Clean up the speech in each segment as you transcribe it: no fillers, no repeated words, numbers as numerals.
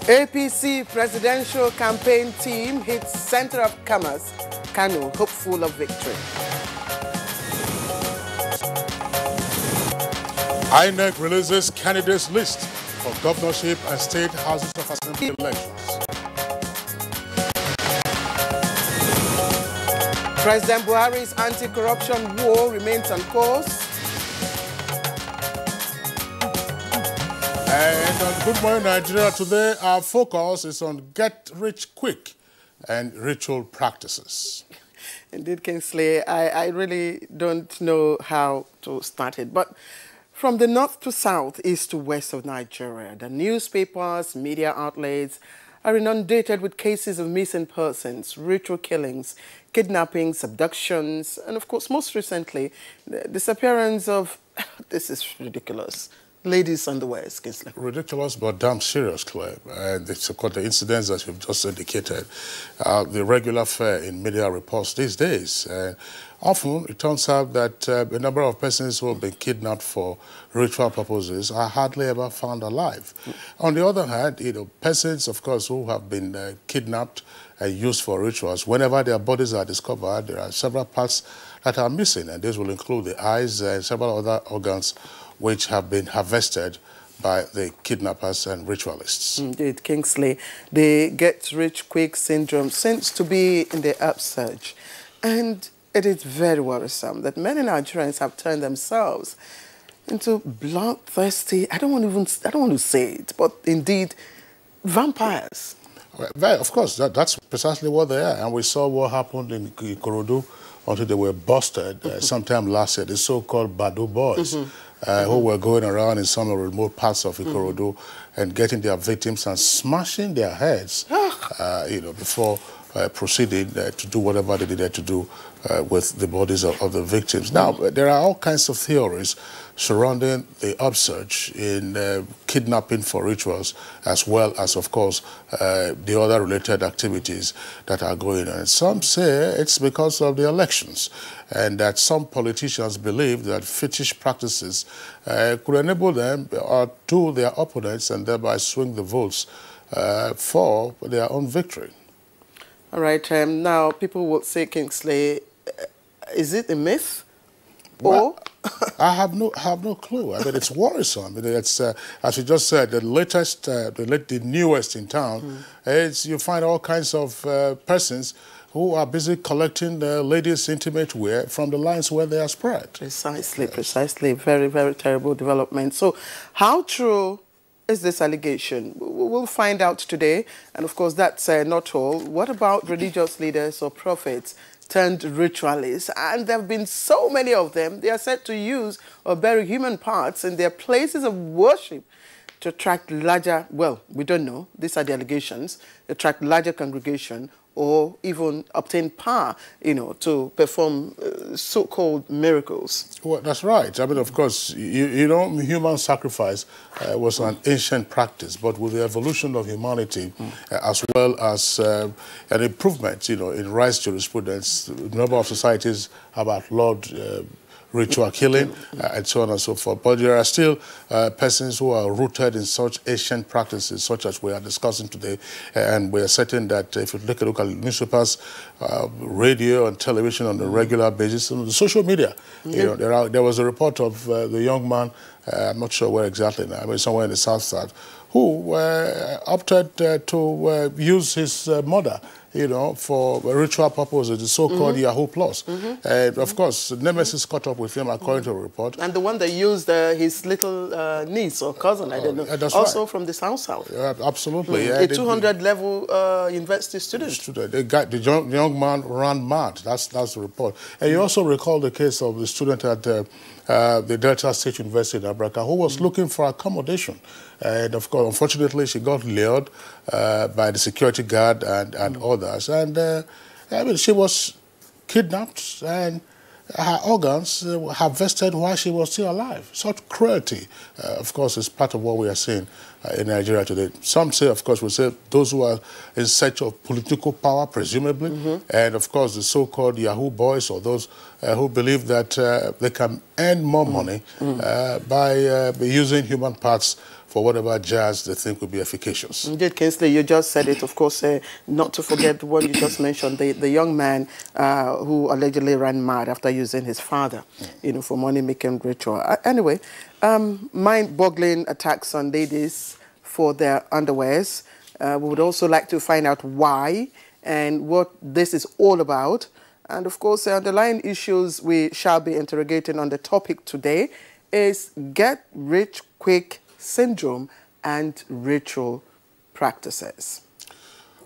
APC presidential campaign team hits center of commerce, Kano, hopeful of victory. INEC releases candidates list for governorship and state houses of assembly elections. President Buhari's anti-corruption war remains on course. And on Good Morning Nigeria today, our focus is on get rich quick and ritual practices. Indeed, Kingsley, I really don't know how to start it. But from the north to south, east to west of Nigeria, the newspapers, media outlets are inundated with cases of missing persons, ritual killings, kidnappings, abductions, and of course, most recently, the disappearance of, this is ridiculous, ladies' underwears, Kingsley. Ridiculous, but damn serious, Claire. And it's of course the incidents that you've just indicated, the regular fare in media reports these days. Often it turns out that a number of persons who have been kidnapped for ritual purposes are hardly ever found alive. On the other hand, persons, of course, who have been kidnapped and used for rituals, whenever their bodies are discovered, there are several parts that are missing, and this will include the eyes and several other organs which have been harvested by the kidnappers and ritualists. Indeed, Kingsley, the get-rich-quick syndrome seems to be in the upsurge. And it is very worrisome that many Nigerians have turned themselves into bloodthirsty, I don't want to say it, but indeed, vampires. Well, of course, that's precisely what they are. And we saw what happened in Ikorodu until they were busted sometime last year, the so-called Badu boys. Who were going around in some of the remote parts of Ikorodu and getting their victims and smashing their heads, before proceeding to do whatever they needed to do with the bodies of the victims. Now, there are all kinds of theories surrounding the upsurge in kidnapping for rituals, as well as, of course, the other related activities that are going on. Some say it's because of the elections, and that some politicians believe that fetish practices could enable them to their opponents and thereby swing the votes for their own victory. All right, now people will say, Kingsley, is it a myth? Well, I have no clue. I mean, it's worrisome. I mean, it's as you just said, the latest, the newest in town. Is you find all kinds of persons who are busy collecting the ladies' intimate wear from the lines where they are spread. Precisely, yes. Precisely. Very, very terrible development. So, how true is this allegation? We'll find out today. And of course, that's not all. What about religious leaders or prophets turned ritualists? And there have been so many of them. They are said to use or bury human parts in their places of worship to attract larger, well, we don't know, these are the allegations, attract larger congregation or even obtain power, to perform so-called miracles. Well, that's right. I mean, of course, human sacrifice was an ancient practice, but with the evolution of humanity, as well as an improvement, in rights jurisprudence, a number of societies have outlawed ritual killing, and so on and so forth. But there are still persons who are rooted in such ancient practices, such as we are discussing today, and we are certain that if you look at newspapers, radio and television on a regular basis, and the social media, there was a report of the young man, I'm not sure where exactly now, I mean somewhere in the south side, who opted to use his mother, for ritual purposes, the so-called Yahoo Plus. And of course, Nemesis caught up with him, according to a report. And the one that used his little niece or cousin, I don't know, also right. From the South. Absolutely. A 200-level university student. The young man ran mad. That's the report. And you also recall the case of the student at the Delta State University in Abuja who was looking for accommodation. And of course, unfortunately, she got lured by the security guard and others. And I mean, she was kidnapped and her organs harvested while she was still alive. Such cruelty, of course, is part of what we are seeing in Nigeria today. Some say, of course, we say those who are in search of political power, presumably, and of course the so-called Yahoo boys or those who believe that they can earn more money by using human parts for whatever jazz they think will be efficacious. Indeed, Kingsley, you just said it, of course, not to forget the one you just mentioned, the young man who allegedly ran mad after using his father, for money-making ritual. Anyway, mind-boggling attacks on ladies for their underwears. We would also like to find out why and what this is all about. And of course, the underlying issues we shall be interrogating on the topic today is get-rich-quick syndrome and ritual practices.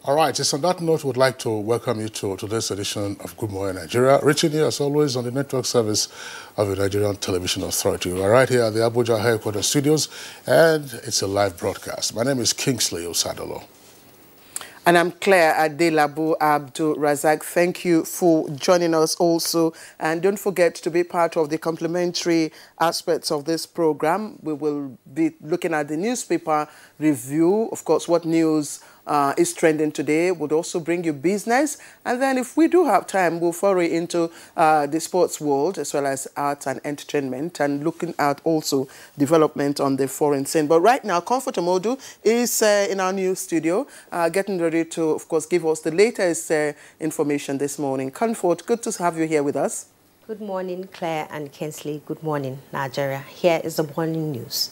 All right, it's on that note, we'd like to welcome you to today's edition of Good Morning Nigeria, reaching you as always on the network service of the Nigerian Television Authority. We're right here at the Abuja headquarters studios, and it's a live broadcast. My name is Kingsley Osadolo. And I'm Claire Adelabu Abdul Razak. Thank you for joining us also. And don't forget to be part of the complimentary aspects of this program. We will be looking at the newspaper review, of course, what news is trending today. We'll also bring you business. And then if we do have time, we'll foray into the sports world as well as arts and entertainment and looking at also development on the foreign scene. But right now, Comfort Omodu is in our new studio, getting ready to, of course, give us the latest information this morning. Comfort, good to have you here with us. Good morning, Claire and Kingsley. Good morning, Nigeria. Here is the morning news.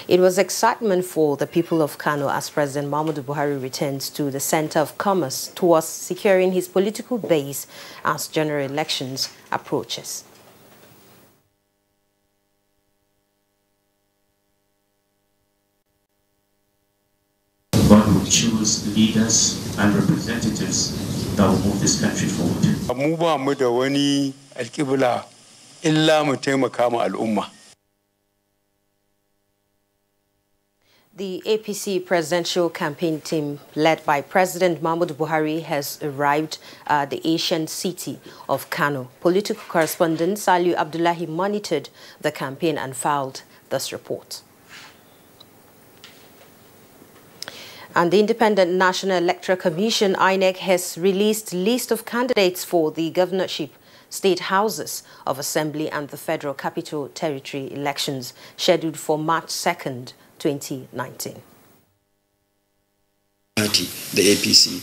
It was excitement for the people of Kano as President Muhammadu Buhari returns to the center of commerce towards securing his political base as general elections approaches. God will choose leaders and representatives that will move this country forward. The APC presidential campaign team, led by President Muhammadu Buhari, has arrived at the ancient city of Kano. Political correspondent Saliu Abdullahi monitored the campaign and filed this report. And the Independent National Electoral Commission, INEC, has released a list of candidates for the governorship, state houses of assembly and the Federal Capital Territory elections scheduled for March 2nd, 2019. Party, the APC,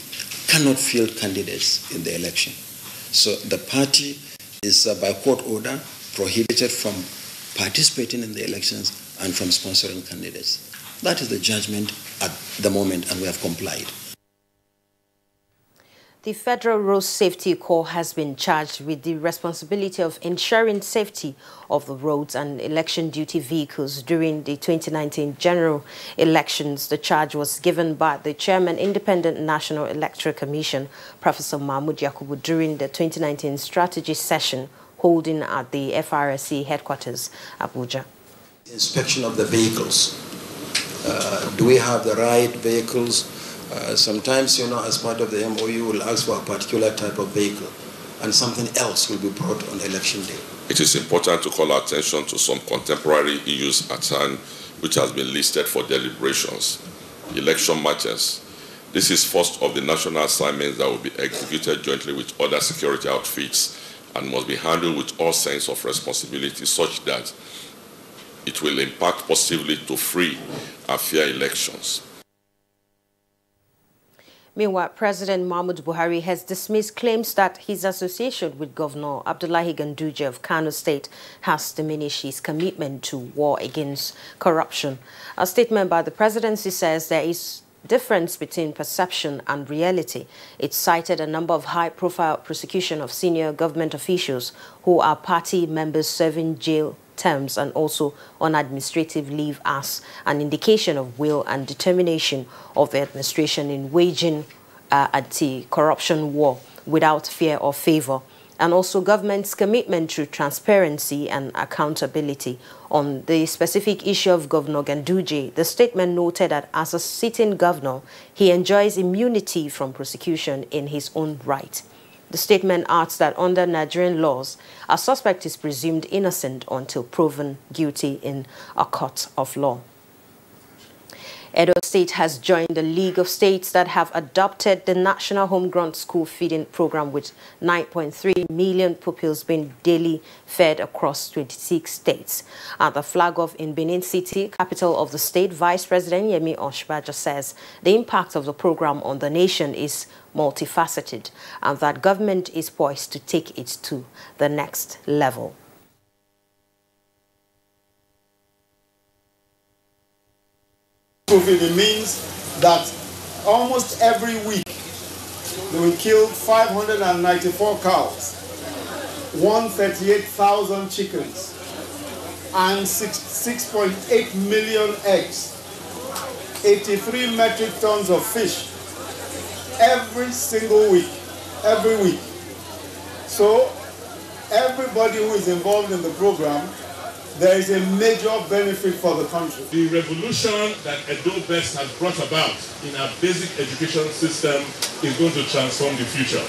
cannot field candidates in the election. So the party is by court order prohibited from participating in the elections and from sponsoring candidates. That is the judgment at the moment, and we have complied. The Federal Road Safety Corps has been charged with the responsibility of ensuring safety of the roads and election duty vehicles during the 2019 general elections. The charge was given by the Chairman, Independent National Electoral Commission, Professor Mahmoud Yakubu, during the 2019 strategy session holding at the FRSC headquarters, Abuja. Inspection of the vehicles. Do we have the right vehicles? Sometimes, as part of the MOU, we'll ask for a particular type of vehicle, and something else will be brought on election day. It is important to call attention to some contemporary issues at hand, which has been listed for deliberations. Election matches. This is first of the national assignments that will be executed jointly with other security outfits and must be handled with all sense of responsibility such that it will impact positively to free and fair elections. Meanwhile, President Muhammadu Buhari has dismissed claims that his association with Governor Abdullahi Ganduje of Kano State has diminished his commitment to war against corruption. A statement by the presidency says there is difference between perception and reality. It cited a number of high-profile prosecution of senior government officials who are party members serving jail terms and also on administrative leave as an indication of will and determination of the administration in waging anti-corruption war without fear or favor, and also government's commitment to transparency and accountability. On the specific issue of Governor Ganduje, the statement noted that as a sitting governor, he enjoys immunity from prosecution in his own right. The statement adds that under Nigerian laws, a suspect is presumed innocent until proven guilty in a court of law. Edo State has joined the League of States that have adopted the National Homegrown School Feeding Program, with 9.3 million pupils being daily fed across 26 states. At the flag off in Benin City, capital of the state, Vice President Yemi Osinbajo says the impact of the program on the nation is multifaceted and that government is poised to take it to the next level. It means that almost every week they will kill 594 cows, 138,000 chickens, and 6.8 million eggs, 83 metric tons of fish every single week, every week. So everybody who is involved in the program, there is a major benefit for the country. The revolution that Edo Best has brought about in our basic education system is going to transform the future.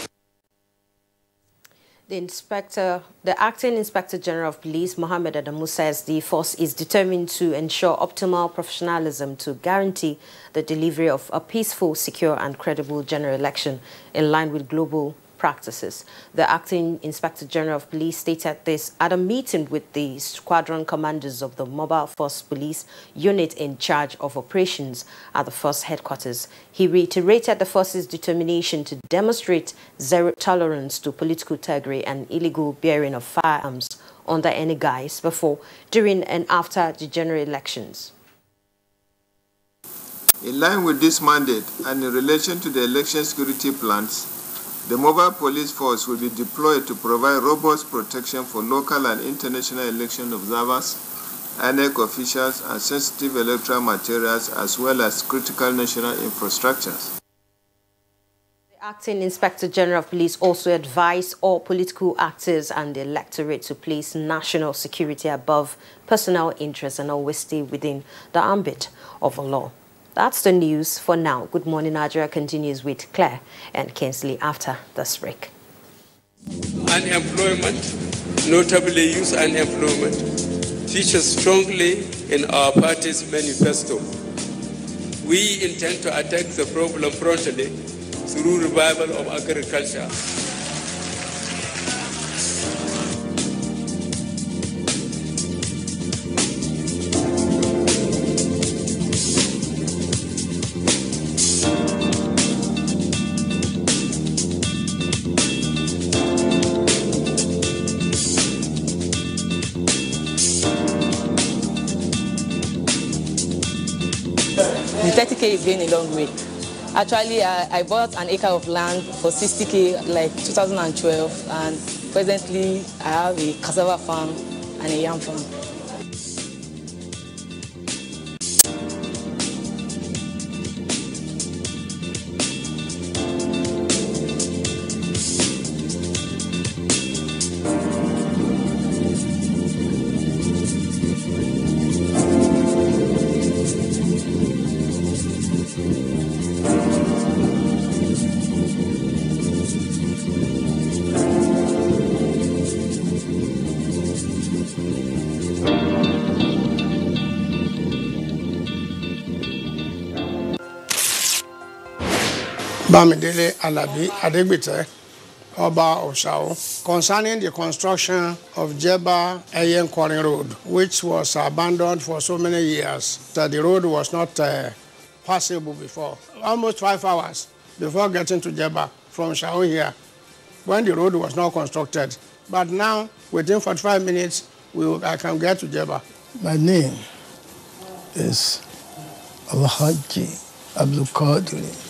The Acting Inspector General of Police, Mohammed Adamu, says the force is determined to ensure optimal professionalism to guarantee the delivery of a peaceful, secure and credible general election in line with global practices. The Acting Inspector General of Police stated this at a meeting with the squadron commanders of the Mobile Force Police Unit in charge of operations at the Force headquarters. He reiterated the force's determination to demonstrate zero tolerance to political thuggery and illegal bearing of firearms under any guise before, during and after the general elections. In line with this mandate and in relation to the election security plans, the mobile police force will be deployed to provide robust protection for local and international election observers, INEC officials, and sensitive electoral materials, as well as critical national infrastructures. The Acting Inspector General of Police also advised all political actors and the electorate to place national security above personal interests and always stay within the ambit of the law. That's the news for now. Good Morning Nigeria continues with Claire and Kinsley after this break. Unemployment, notably youth unemployment, features strongly in our party's manifesto. We intend to attack the problem promptly through revival of agriculture. The 30K is going a long way. Actually, I bought an acre of land for 60K like 2012, and presently I have a cassava farm and a yam farm. Bamidele Alabi Adegbite, Oba Oshao, concerning the construction of Jeba Eyen Quarry Road, which was abandoned for so many years that the road was not passable before. Almost 5 hours before getting to Jeba from Shao here, when the road was not constructed. But now, within 45 minutes, I can get to Jeba. My name is Alhaji Abdul Qadir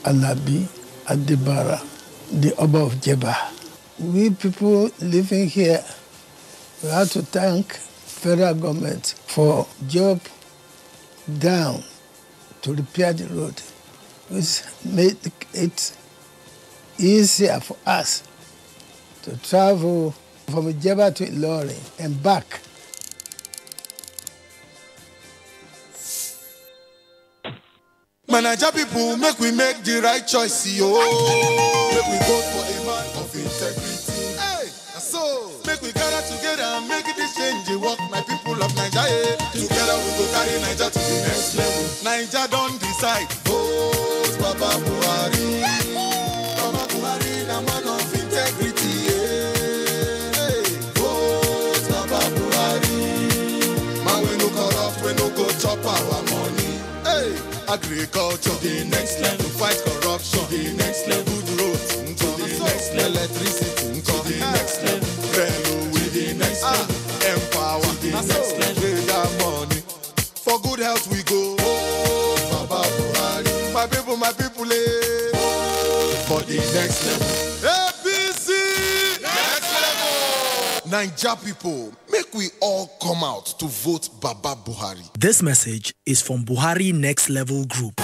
Alabi Adibara, the Oba of Jeba. We people living here, we have to thank federal government for job down to repair the road, which made it easier for us to travel from Jeba to Ilorin and back. Manager people, make we make the right choice, yo. Make we vote for a man of integrity. Hey, so make we gather together and make this change. Work, my people of Nigeria. Together we go carry Nigeria to the next level. Nigeria side. Vote Baba Buhari. Baba Buhari, the man of integrity. Hey. Vote Baba Buhari. Man, we no corrupt, we no go chop our money. Hey. Agriculture, the next level. Fight corruption, the next level. Good roads, to the next level. Electricity, to the next level. Railway, the next level. Empower, the next level. Pay that money. For good health we go. Baba Buhari. My people, for the next level. APC! Next level! Naija people, make we all come out to vote Baba Buhari. This message is from Buhari Next Level Group.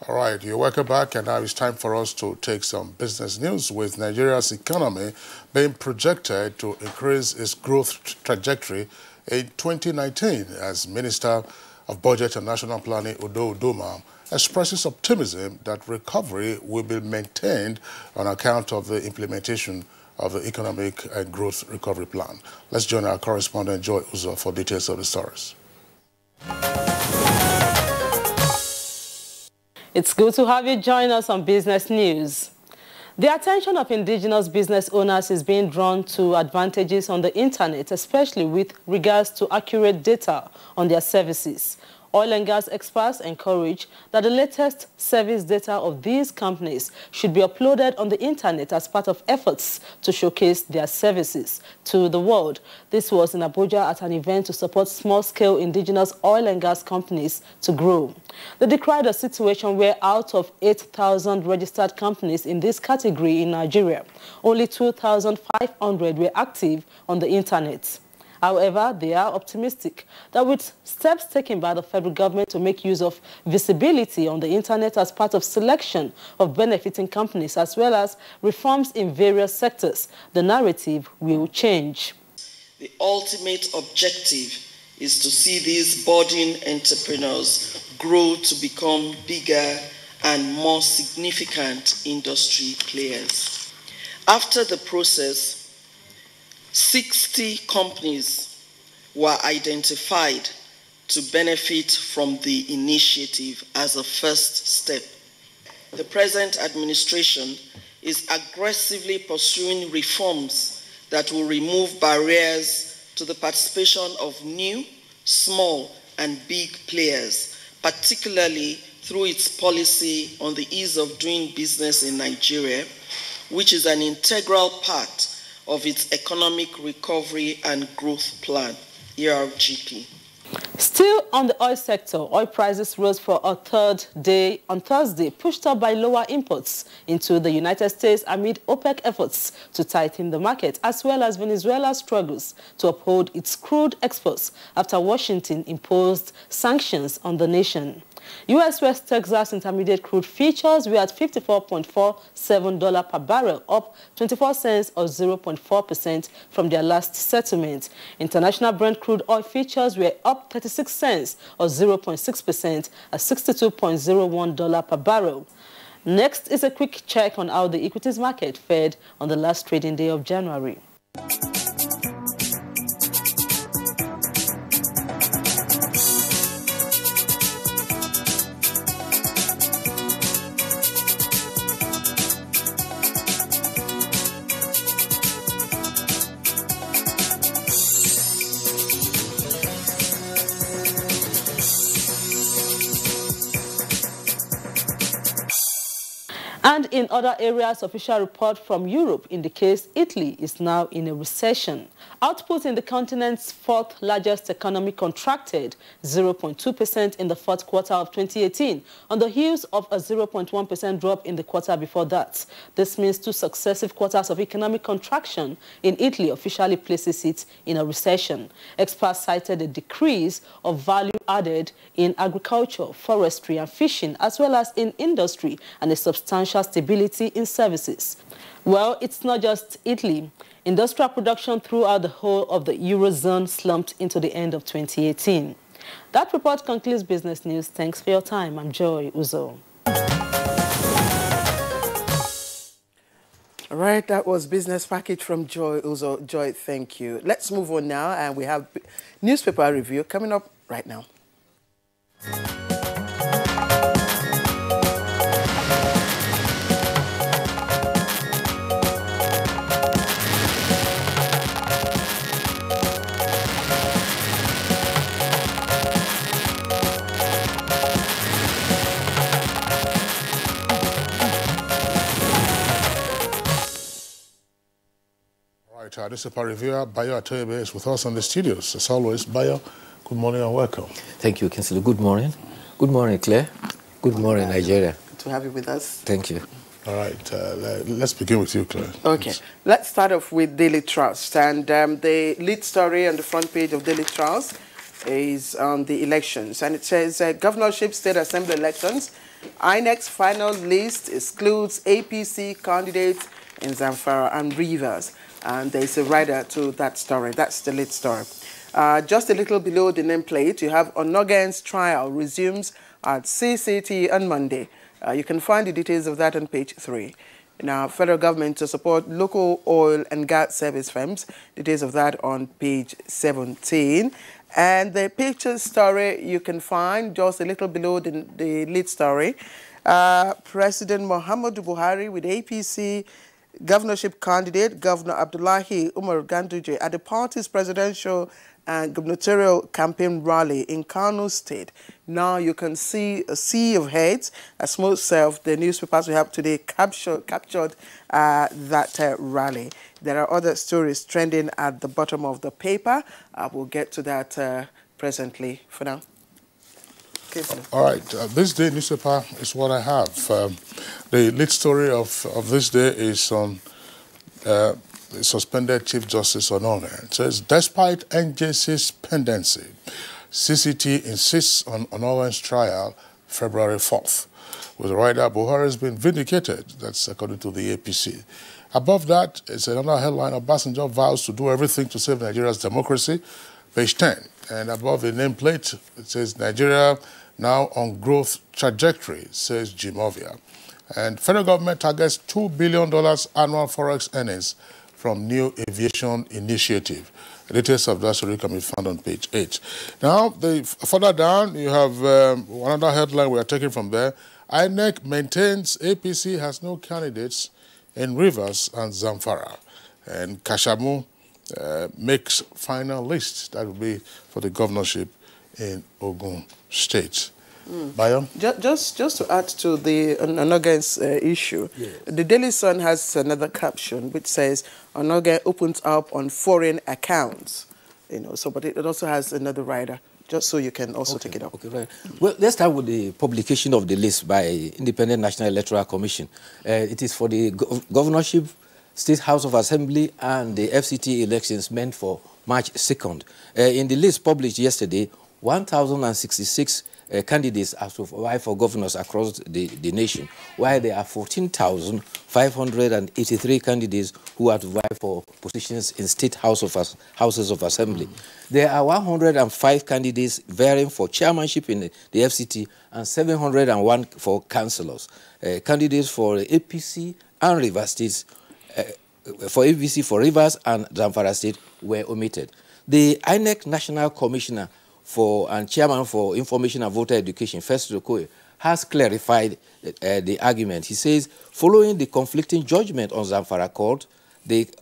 All right, you're welcome back, and now it's time for us to take some business news. With Nigeria's economy being projected to increase its growth trajectory in 2019, as Minister of Budget and National Planning Udo Udoma expresses optimism that recovery will be maintained on account of the implementation of the Economic and Growth Recovery Plan. Let's join our correspondent Joy Uzo for details of the stories. It's good to have you join us on Business News. The attention of indigenous business owners is being drawn to advantages on the internet, especially with regards to accurate data on their services. Oil and gas experts encourage that the latest service data of these companies should be uploaded on the internet as part of efforts to showcase their services to the world. This was in Abuja at an event to support small-scale indigenous oil and gas companies to grow. They decried a situation where out of 8,000 registered companies in this category in Nigeria, only 2,500 were active on the internet. However, they are optimistic that with steps taken by the federal government to make use of visibility on the internet as part of selection of benefiting companies as well as reforms in various sectors, the narrative will change. The ultimate objective is to see these budding entrepreneurs grow to become bigger and more significant industry players. After the process, 60 companies were identified to benefit from the initiative as a first step. The present administration is aggressively pursuing reforms that will remove barriers to the participation of new, small, and big players, particularly through its policy on the ease of doing business in Nigeria, which is an integral part of its Economic Recovery and Growth Plan, ERGP. Still on the oil sector, oil prices rose for a third day on Thursday, pushed up by lower imports into the United States amid OPEC efforts to tighten the market, as well as Venezuela's struggles to uphold its crude exports after Washington imposed sanctions on the nation. U.S. West Texas Intermediate crude futures were at $54.47 per barrel, up 24 cents or 0.4% from their last settlement. International Brent crude oil futures were up 36 cents or 0.6% at $62.01 per barrel. Next is a quick check on how the equities market fared on the last trading day of January. And in other areas, official report from Europe indicates Italy is now in a recession. Output in the continent's fourth largest economy contracted 0.2% in the fourth quarter of 2018 on the heels of a 0.1% drop in the quarter before that. This means 2 successive quarters of economic contraction in Italy officially places it in a recession. Experts cited a decrease of value added in agriculture, forestry and fishing, as well as in industry, and a substantial stability in services. Well, it's not just Italy. Industrial production throughout the whole of the Eurozone slumped into the end of 2018. That report concludes Business News. Thanks for your time. I'm Joy Uzo. All right, that was Business Package from Joy Uzo. Joy, thank you. Let's move on now, and we have newspaper review coming up right now. Right, our newspaper reviewer, Bayo Atoyebe, is with us in the studios. As always, Bayo, good morning and welcome. Thank you, Councillor. Good morning. Good morning, Claire. Good morning, Nigeria. Good to have you with us. Thank you. All right, let's begin with you, Claire. Okay, let's start off with Daily Trust. And the lead story on the front page of Daily Trust is on the elections. And it says, Governorship State Assembly elections, INEC's final list excludes APC candidates in Zamfara and Rivers. And there's a rider to that story. That's the lead story. Just a little below the nameplate, you have Onogen's trial resumes at CCT on Monday. You can find the details of that on page 3. Now, federal government to support local oil and gas service firms. Details of that on page 17. And the picture story you can find just a little below the lead story. President Muhammadu Buhari with APC governorship candidate, Governor Abdullahi Umar Ganduje, at the party's presidential and gubernatorial campaign rally in Kano State. Now you can see a sea of heads, as most of the newspapers we have today captured that rally. There are other stories trending at the bottom of the paper. We'll get to that presently. For now. Okay, all right, this day newspaper is what I have. The lead story of this day is on suspended Chief Justice Onome. It says, despite NJC's pendency, CCT insists on Onome's trial February 4th. With the rider, Buhari has been vindicated. That's according to the APC. Above that, it's another headline, Obasanjo vows to do everything to save Nigeria's democracy, page 10. And above the nameplate, it says, Nigeria now on growth trajectory, says Jimovia. And federal government targets $2 billion annual forex earnings from new aviation initiative. The details of that story can be found on page 8. Now, further down, you have another headline we are taking from there. INEC maintains APC has no candidates in Rivers and Zamfara. And Kashamu makes final list. That will be for the governorship in Ogun State. Bayo? Just to add to the Onogen's issue, yes. The Daily Sun has another caption which says Onogen opens up on foreign accounts. But it also has another rider, just so you can also take it up. Okay, right. Well, let's start with the publication of the list by Independent National Electoral Commission. It is for the governorship, State House of Assembly, and the FCT elections meant for March 2nd. In the list published yesterday, 1,066 candidates are to vie for governors across the nation, while there are 14,583 candidates who are to vie for positions in state houses of assembly. There are 105 candidates vying for chairmanship in the FCT and 701 for councillors. Candidates for APC and Rivers States, for APC for Rivers and Zamfara State were omitted. The INEC National Commissioner and Chairman for Information and Voter Education, Festus Okoye, has clarified the argument. He says, following the conflicting judgment on Zamfara court,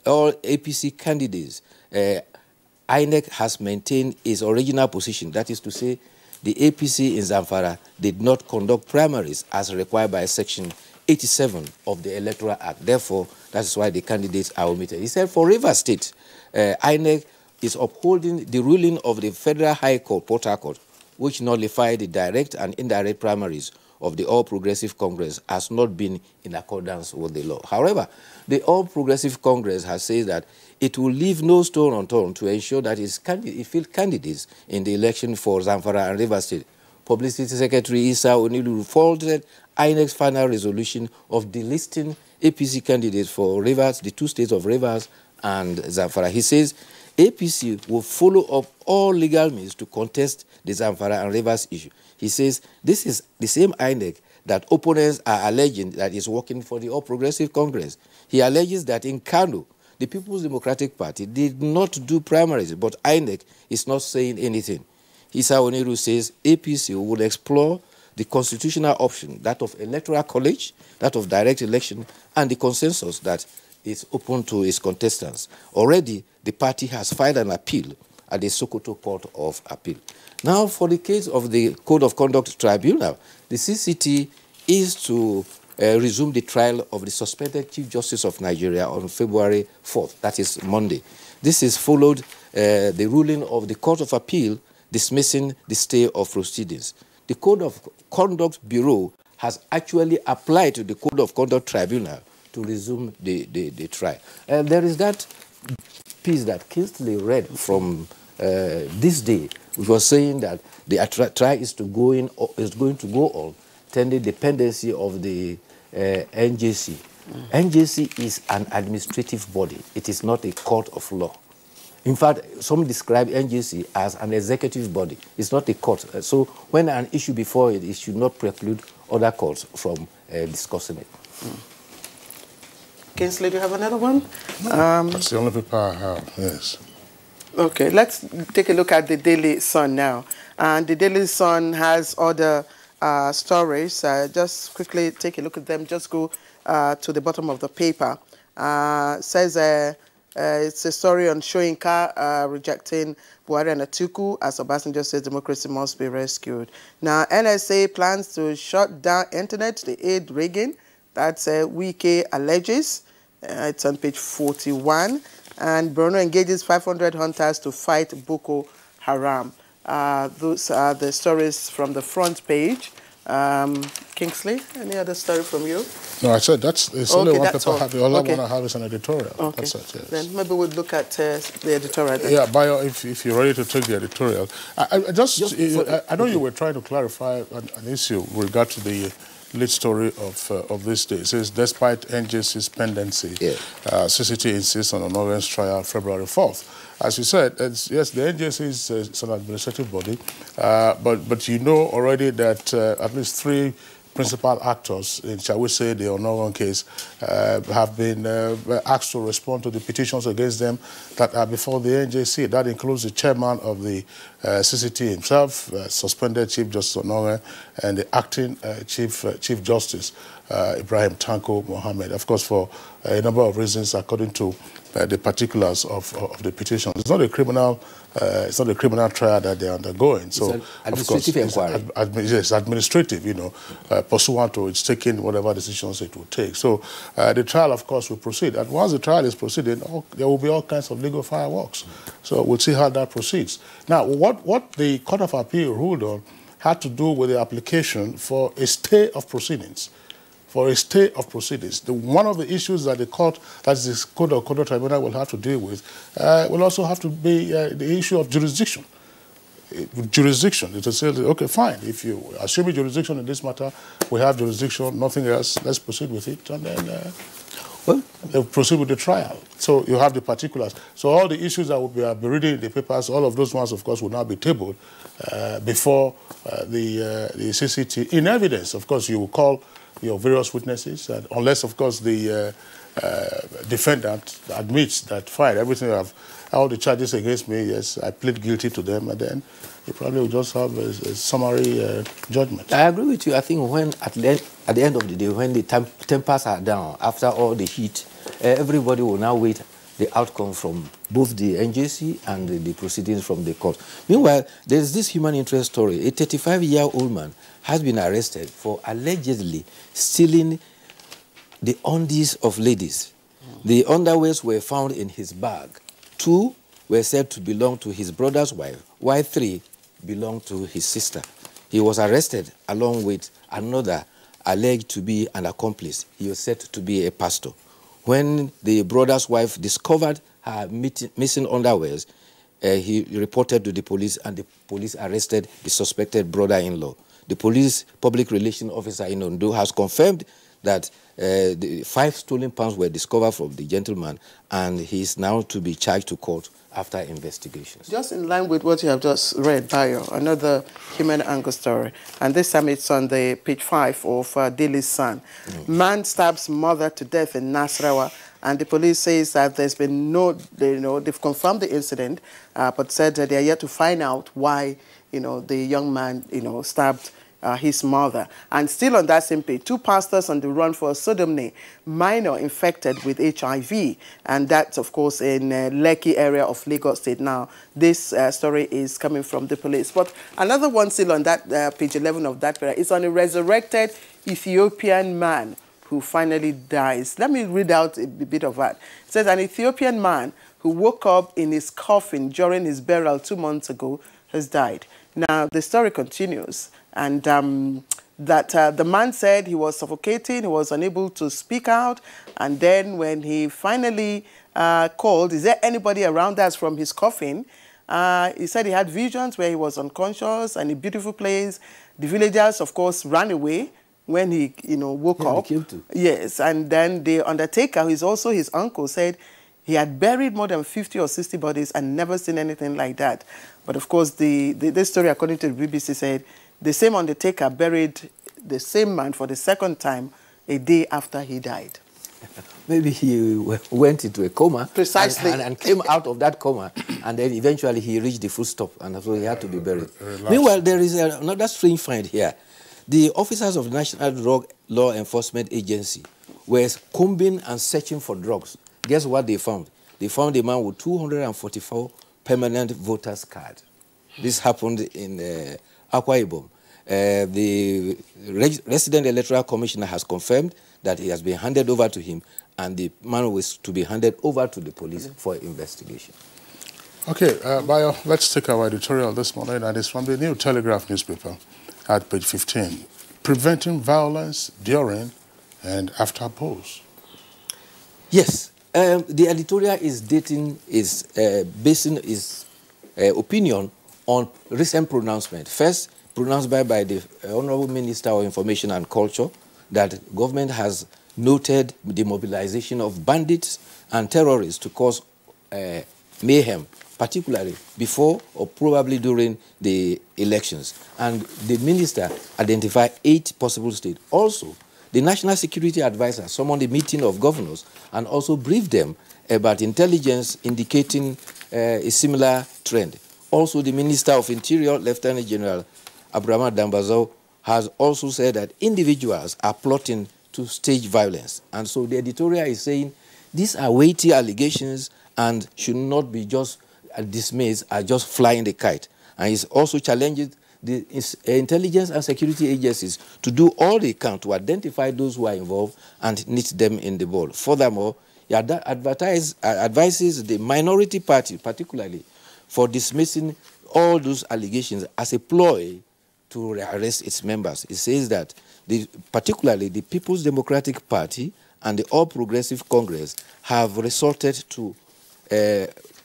all APC candidates, INEC has maintained its original position. That is to say, the APC in Zamfara did not conduct primaries as required by Section 87 of the Electoral Act. Therefore, that's why the candidates are omitted. He said, for Rivers State, INEC is upholding the ruling of the Federal High Court, Port Harcourt, which nullified the direct and indirect primaries of the All Progressive Congress has not been in accordance with the law. However, the All Progressive Congress has said that it will leave no stone unturned to ensure that it fields candidates in the election for Zamfara and Rivers State. Publicity Secretary Issa Onilu faulted INEC's final resolution of delisting APC candidates for Rivers, the two states of Rivers and Zamfara. He says APC will follow up all legal means to contest the Zamfara and Rivers issue. He says this is the same INEC that opponents are alleging that is working for the All Progressive Congress. He alleges that in Kano, the People's Democratic Party did not do primaries, but INEC is not saying anything. Issa Oniru says APC will explore the constitutional option, that of electoral college, that of direct election, and the consensus that is open to its contestants. Already, the party has filed an appeal at the Sokoto Court of Appeal. Now, for the case of the Code of Conduct Tribunal, the CCT is to resumed the trial of the suspended Chief Justice of Nigeria on February 4th, that is Monday. This is followed the ruling of the Court of Appeal dismissing the stay of proceedings. The Code of Conduct Bureau has actually applied to the Code of Conduct Tribunal to resume the trial. There is that piece that Kingsley read from this day, which was saying that the trial is going to go on pending the dependency of the NJC. NJC is an administrative body. It is not a court of law. In fact, some describe NJC as an executive body. It's not a court. So when an issue before it, it should not preclude other courts from discussing it. Kingsley, do you have another one? That's the only paper I have, yes. Okay, let's take a look at the Daily Sun now. And the Daily Sun has other stories. Just quickly take a look at them. Just go to the bottom of the paper. Says it's a story on Soyinka rejecting Buhari and Atiku as Obasanjo says democracy must be rescued. Now, NSA plans to shut down internet to aid rigging. That's Wike alleges. It's on page 41. And Borno engages 500 hunters to fight Boko Haram. Those are the stories from the front page. Kingsley, any other story from you? No, I said it's only one paper I have. All I want to have is an editorial. Okay. That's it, yes. Then maybe we'll look at the editorial. Then. Yeah, Bayo, if you're ready to take the editorial. I know you were trying to clarify an issue with regard to the lead story of this day. It says, despite NJC's pendency, CCT insists on Onoren's trial February 4th. As you said, yes, the NJC is an administrative body, but you know already that at least 3 principal actors in, shall we say, the Onoren case have been asked to respond to the petitions against them that are before the NJC. That includes the chairman of the CCT himself, suspended Chief Justice Onoren, and the acting Chief Justice, Ibrahim Tanko Mohammed, of course, for a number of reasons according to the particulars of the petition. It's not a criminal trial that they're undergoing. So, it's an administrative inquiry. Yes, administrative, you know, pursuant to its taking whatever decisions it will take. So the trial, of course, will proceed. And once the trial is proceeding, there will be all kinds of legal fireworks. So we'll see how that proceeds. Now, what the Court of Appeal ruled on had to do with the application for a stay of proceedings. For a stay of proceedings. One of the issues that the court, that's this Code of Conduct Tribunal, will have to deal with, will also have to be the issue of jurisdiction. Jurisdiction. It will say, okay, fine, if you assume jurisdiction in this matter, we have jurisdiction, nothing else, let's proceed with it, and then they'll proceed with the trial. So you have the particulars. So all the issues that we'll be reading in the papers, all of those ones, of course, will now be tabled before the CCT. In evidence, of course, you will call your various witnesses, unless, of course, the defendant admits that, fine, everything all the charges against me, yes, I plead guilty to them, and then you probably will just have a summary judgment. I agree with you. I think when, at the end of the day, when the tempers are down, after all the heat, everybody will now wait the outcome from both the NJC and the proceedings from the court. Meanwhile, there's this human interest story. A 35-year-old man has been arrested for allegedly stealing the undies of ladies. The underwears were found in his bag. 2 were said to belong to his brother's wife, while 3 belonged to his sister. He was arrested along with another alleged to be an accomplice. He was said to be a pastor. When the brother's wife discovered her missing underwears, he reported to the police, and the police arrested the suspected brother-in-law. The police public relations officer in Ondo has confirmed that the 5 stolen pounds were discovered from the gentleman, and he is now to be charged to court after investigations. Just in line with what you have just read, Bayo, another human angle story. And this time it's on the page 5 of Daily Sun. Man stabs mother to death in Nasarawa, and the police says that there's been they've confirmed the incident, but said that they are yet to find out why, the young man, stabbed his mother. And still on that same page, 2 pastors on the run for a sodomy minor infected with HIV. And that's, of course, in Lekki area of Lagos State. Now, this story is coming from the police. But another one still on that page 11 of that period is on a resurrected Ethiopian man who finally dies. Let me read out a bit of that. It says, an Ethiopian man who woke up in his coffin during his burial 2 months ago has died. Now, the story continues, and the man said he was suffocating, he was unable to speak out, and then when he finally called, is there anybody around us, from his coffin, he said he had visions where he was unconscious and in a beautiful place. The villagers, of course, ran away when he, woke up. Yes, and then the undertaker, who is also his uncle, said he had buried more than 50 or 60 bodies and never seen anything like that. But of course, this story, according to the BBC, said the same undertaker buried the same man for the second time a day after he died. Maybe he went into a coma. Precisely. And came out of that coma, and then eventually he reached the full stop, and so he had to be buried. Meanwhile, there is another strange find here. The officers of the National Drug Law Enforcement Agency were combing and searching for drugs. Guess what they found? They found a man with 244 permanent voters card. This happened in Akwa Ibom. The resident electoral commissioner has confirmed that he has been handed over to him, and the man was to be handed over to the police for investigation. Okay, Bayo, let's take our editorial this morning, and it's from the New Telegraph newspaper at page 15. Preventing violence during and after polls. Yes, the editorial is basing its opinion on recent pronouncement. First, pronounced by the Honorable Minister of Information and Culture, that government has noted the mobilization of bandits and terrorists to cause mayhem, particularly before or probably during the elections. And the minister identified 8 possible states. Also, the National Security Advisor summoned a meeting of governors and also briefed them about intelligence indicating a similar trend. Also, the Minister of Interior, Lieutenant General Abraham Dambazo, has also said that individuals are plotting to stage violence. And so the editorial is saying these are weighty allegations and should not be just dismissed as just flying the kite. And he's also challenging the intelligence and security agencies to do all they can to identify those who are involved and nip them in the bud. Furthermore, he advises the minority party, particularly, for dismissing all those allegations as a ploy to arrest its members. It says that particularly the People's Democratic Party and the All Progressive Congress have resorted to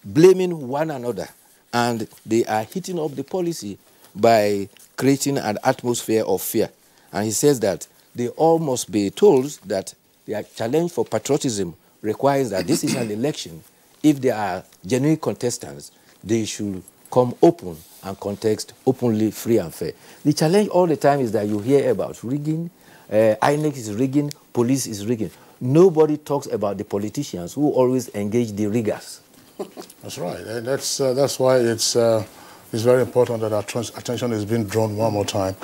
blaming one another, and they are heating up the policy by creating an atmosphere of fear. And he says that they all must be told that their challenge for patriotism requires that this is an election. If there are genuine contestants, they should come open and contest openly, free and fair. The challenge all the time is that you hear about rigging, INEC is rigging, police is rigging. Nobody talks about the politicians who always engage the riggers. That's right, and that's why it's very important that our attention is being drawn one more time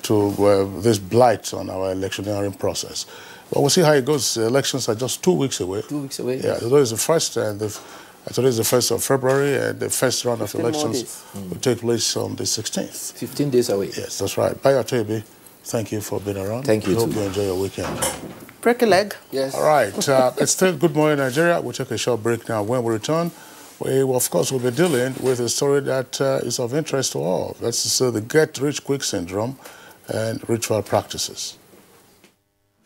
to this blight on our electioneering process. But we'll see how it goes. The elections are just 2 weeks away. 2 weeks away. Yeah, today is the first, and today is the 1st of February, and the first round of elections will take place on the 16th. 15 days away. Yes, that's right. Bayo Tebi, thank you for being around. Thank you. I hope you enjoy your weekend. Break a leg. Yes. All right. It's still Good Morning Nigeria. We'll take a short break now. When we return, we, of course, will be dealing with a story that is of interest to all. That's the get-rich-quick syndrome and ritual practices.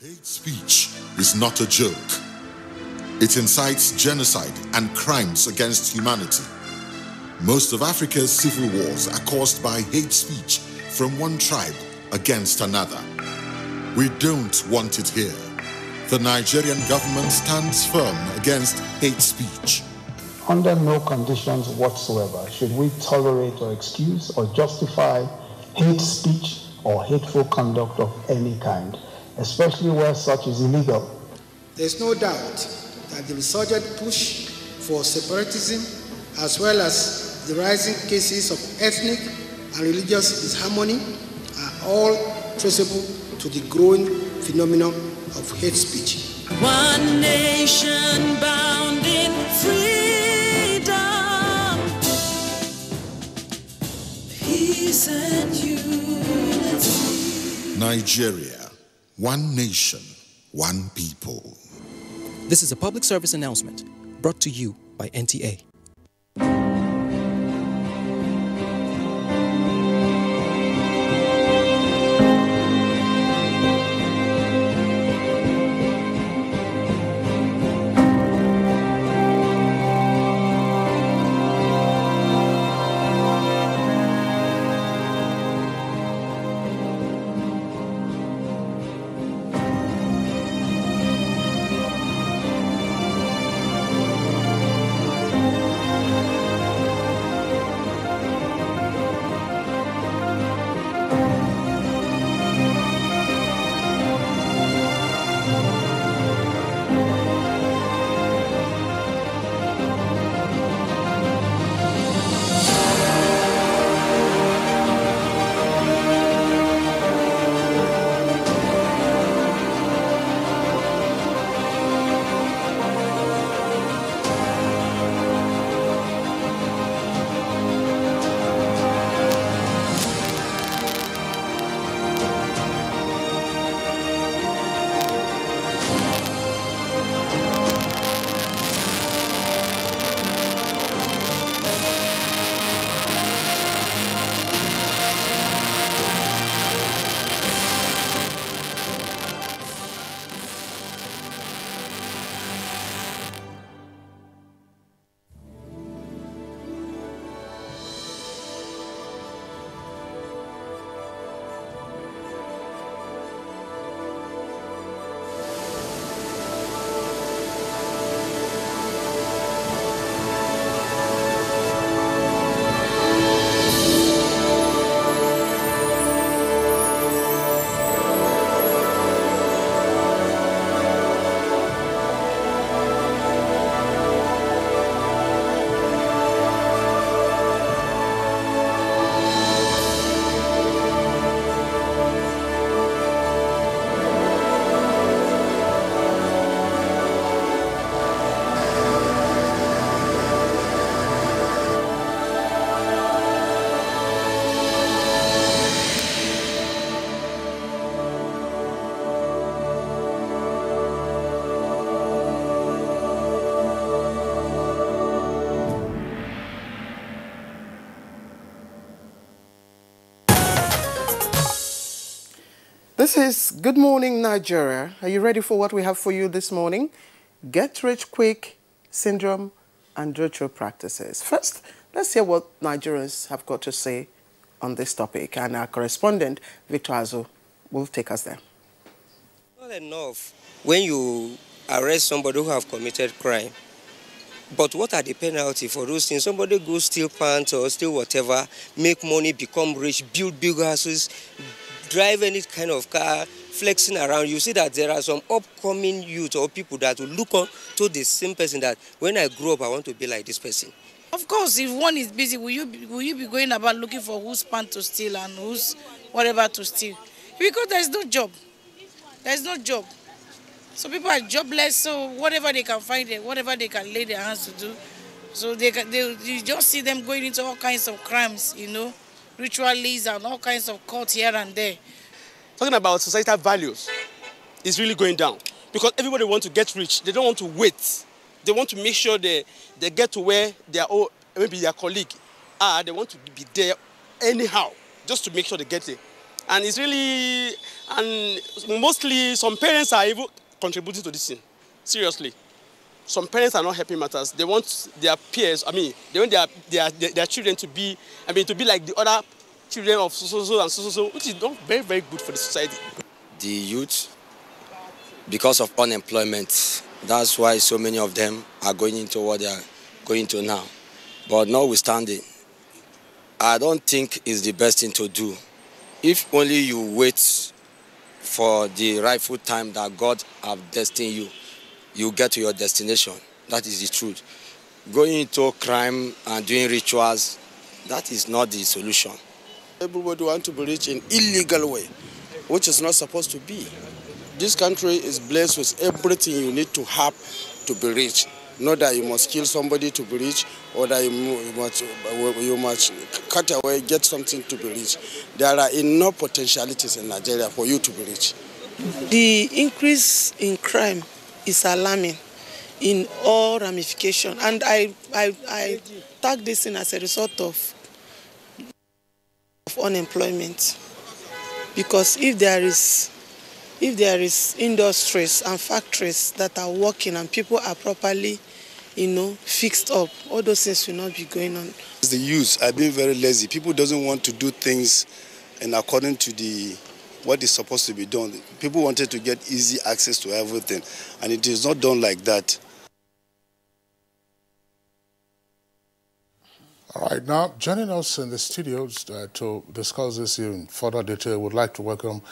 Hate speech is not a joke. It incites genocide and crimes against humanity. Most of Africa's civil wars are caused by hate speech from one tribe against another. We don't want it here. The Nigerian government stands firm against hate speech. Under no conditions whatsoever should we tolerate or excuse or justify hate speech or hateful conduct of any kind, especially where such is illegal. There's no doubt that the resurgent push for separatism, as well as the rising cases of ethnic and religious disharmony, are all traceable to the growing phenomenon of hate speech. One nation bound in freedom, peace and unity. Nigeria, one nation one people. This is a public service announcement brought to you by NTA. This is Good Morning Nigeria. Are you ready for what we have for you this morning? Get rich quick syndrome and ritual practices. First, let's hear what Nigerians have got to say on this topic. And our correspondent, Victor Azu, will take us there. Not enough when you arrest somebody who have committed crime. But what are the penalties for those things? Somebody goes steal pants or steal whatever, make money, become rich, build big houses, drive any kind of car, flexing around. You see that there are some upcoming youth or people that will look on to the same person that when I grow up, I want to be like this person. Of course, if one is busy, will you be going about looking for whose pants to steal and whose whatever to steal? Because there's no job. There's no job. So people are jobless, so whatever they can find, whatever they can lay their hands to do. So you just see them going into all kinds of crimes, you know, rituals and all kinds of cults here and there. Talking about societal values is really going down because everybody wants to get rich. They don't want to wait. They want to make sure they get to where maybe their colleague are. They want to be there anyhow just to make sure they get it. And it's really, and mostly some parents are even contributing to this thing. Seriously. Some parents are not helping matters. They want their peers, they want their children to be, to be like the other children of so and so, which is not very, very good for the society. The youth, because of unemployment, that's why so many of them are going into what they are going to now. But notwithstanding, I don't think it's the best thing to do. If only you wait for the rightful time that God have destined you, you get to your destination. That is the truth. Going into crime and doing rituals, that is not the solution. Everybody wants to be rich in illegal way, which is not supposed to be. This country is blessed with everything you need to have to be rich. Not that you must kill somebody to be rich, or that you must cut away, get something to be rich. There are enough potentialities in Nigeria for you to be rich. The increase in crime is alarming in all ramifications, and I tag this in as a result of unemployment, because if there is industries and factories that are working and people are properly, fixed up, all those things will not be going on. The youth are being very lazy. People doesn't want to do things and according to what is supposed to be done. People wanted to get easy access to everything, and it is not done like that. All right, now joining us in the studios to discuss this in further detail, would like to welcome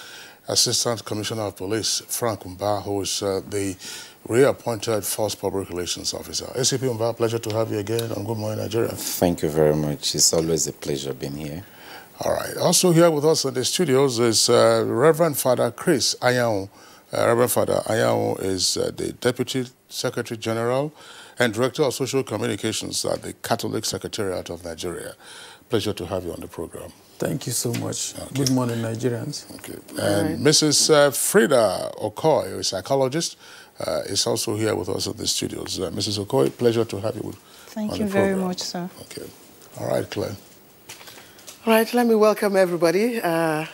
Assistant Commissioner of Police Frank Mba, who is the reappointed First Public Relations Officer. ACP Mba, pleasure to have you again on Good Morning Nigeria. Thank you very much. It's always a pleasure being here. All right. Also here with us in the studios is Reverend Father Chris Ayaun. Reverend Father Ayaun is the Deputy Secretary General and Director of Social Communications at the Catholic Secretariat of Nigeria. Pleasure to have you on the program. Thank you so much. Okay. Good morning, Nigerians. Okay. And Mrs. Frida Okoy, a psychologist, is also here with us at the studios. Mrs. Okoy, pleasure to have you on the program. Thank you very much, sir. Okay. All right, Claire. All right, let me welcome everybody.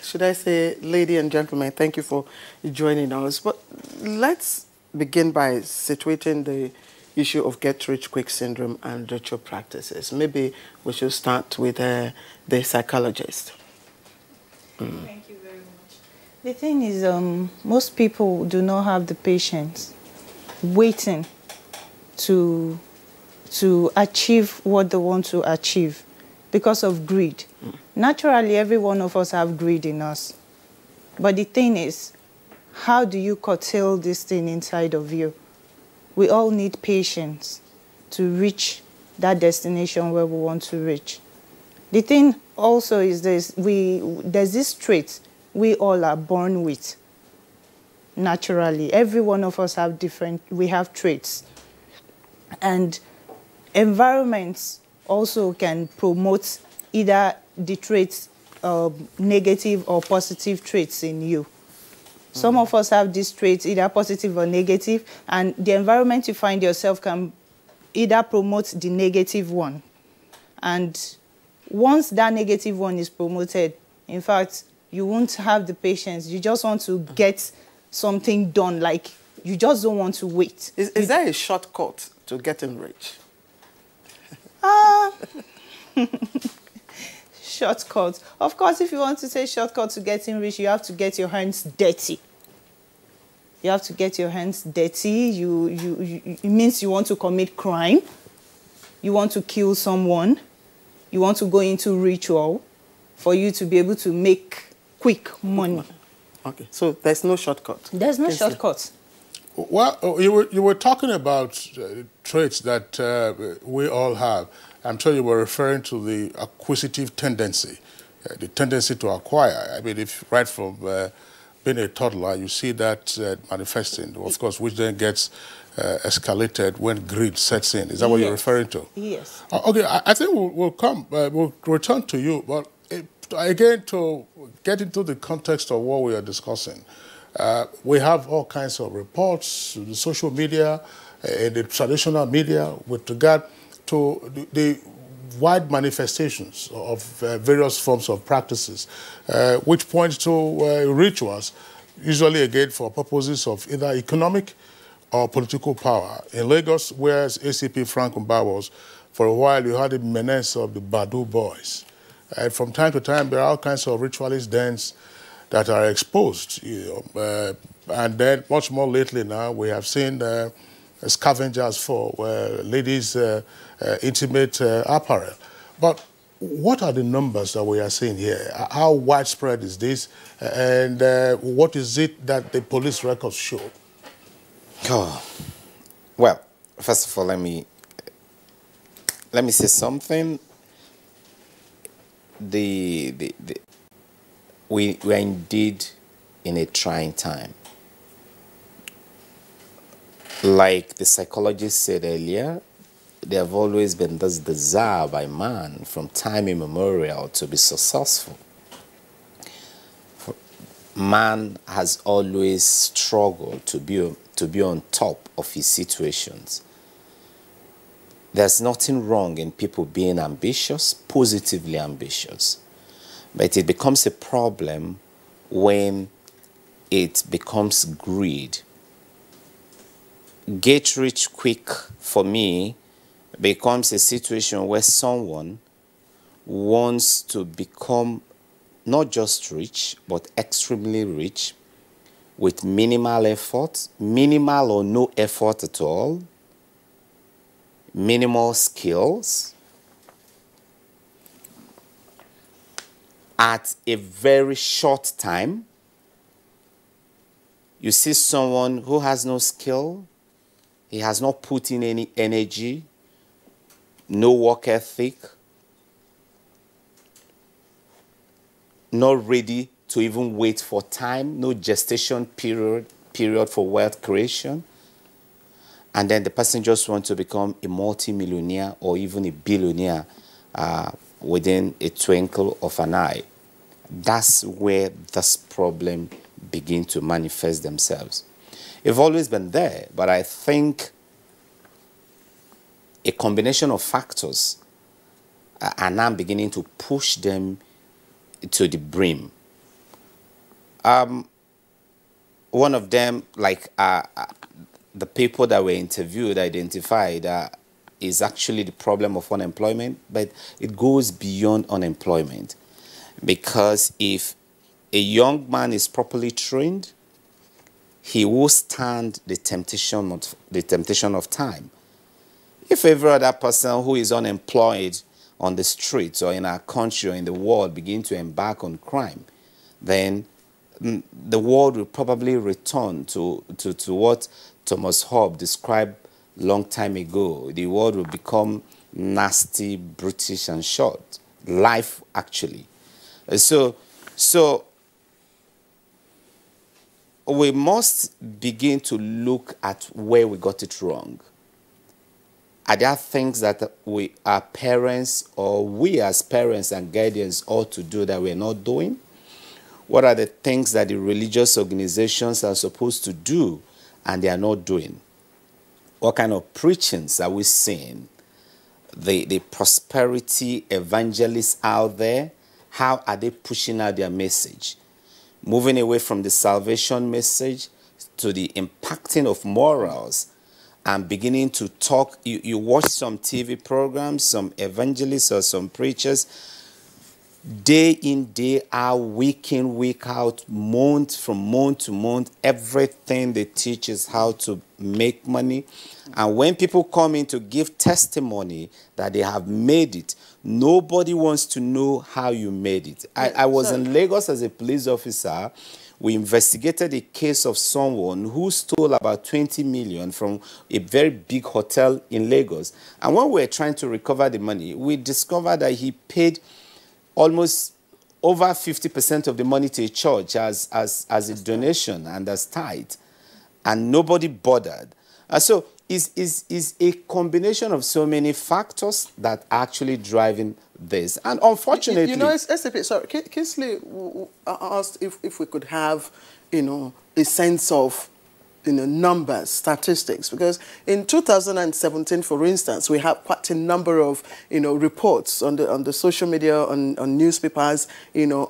Should I say, ladies and gentlemen, thank you for joining us. But let's begin by situating the issue of get-rich-quick syndrome and ritual practices. Maybe we should start with the psychologist. Thank you very much. The thing is, most people do not have the patience waiting to achieve what they want to achieve because of greed. Naturally, every one of us have greed in us. But the thing is, how do you curtail this thing inside of you? We all need patience to reach that destination where we want to reach. The thing also is this, there's this trait we all are born with. Naturally, every one of us have we have traits. And environments also can promote either the traits, negative or positive traits in you. Some of us have these traits, either positive or negative, and the environment you find yourself can either promote the negative one. And once that negative one is promoted, in fact, you won't have the patience. You just want to get something done, like you just don't want to wait. Is there a shortcut to getting rich? Shortcut. Of course, if you want to say shortcut to getting rich, you have to get your hands dirty. You have to get your hands dirty. It means you want to commit crime. You want to kill someone. You want to go into ritual for you to be able to make quick money. Okay, so there's no shortcut. There's no shortcut. Well, you were talking about traits that we all have. I'm sure you were referring to the acquisitive tendency, the tendency to acquire. I mean, if right from being a toddler, you see that manifesting, of course, which then gets escalated when greed sets in. Is that what you're referring to? Yes. Okay, I think we'll return to you, but again, to get into the context of what we are discussing, we have all kinds of reports, the social media, the traditional media, with regard to the wide manifestations of various forms of practices, which point to rituals, usually again for purposes of either economic or political power. In Lagos, where ACP Frank Mba was, for a while you had the menace of the Badu boys. From time to time, there are all kinds of ritualist dens that are exposed, and then much more lately now, we have seen scavengers for ladies' intimate apparel. But what are the numbers that we are seeing here? How widespread is this? And what is it that the police records show? Oh, well, first of all, let me say something. We are indeed in a trying time. Like the psychologist said earlier, there have always been this desire by man from time immemorial to be successful. man has always struggled to be on top of his situations. There's nothing wrong in people being ambitious, positively ambitious. But it becomes a problem when it becomes greed. Get rich quick, for me, becomes a situation where someone wants to become not just rich, but extremely rich, with minimal effort, minimal or no effort at all, minimal skills, at a very short time. You see someone who has no skill, he has not put in any energy, no work ethic, not ready to even wait for time, no gestation period for wealth creation. And then the person just wants to become a multi-millionaire or even a billionaire within a twinkle of an eye. That's where this problem begins to manifest themselves. It's always been there, but I think a combination of factors are now beginning to push them to the brim. One of them, like the people that were interviewed, identified, is actually the problem of unemployment, but it goes beyond unemployment. Because if a young man is properly trained, he will stand the temptation of time. If every other person who is unemployed on the streets or in our country or in the world begin to embark on crime, then the world will probably return to what Thomas Hobbes described long time ago. The world will become nasty, brutish, and short. Life, actually. So we must begin to look at where we got it wrong. Are there things that we, our parents, or we as parents and guardians ought to do that we're not doing? What are the things that the religious organizations are supposed to do and they are not doing? What kind of preachings are we seeing? The prosperity evangelists out there, how are they pushing out their message? Moving away from the salvation message to the impacting of morals and beginning to talk. You watch some TV programs, some evangelists or some preachers, day in, day out, week in, week out, from month to month, everything they teach is how to make money. And when people come in to give testimony that they have made it, nobody wants to know how you made it. I was in Lagos as a police officer. We investigated a case of someone who stole about 20 million from a very big hotel in Lagos. And when we were trying to recover the money, we discovered that he paid almost over 50% of the money to a church as a donation and as tithe. And nobody bothered. So it's a combination of so many factors that are actually driving this. And unfortunately... You know, SCP, sorry, Kingsley asked if we could have, a sense of, numbers, statistics. Because in 2017, for instance, we have quite a number of, reports on the social media, on newspapers,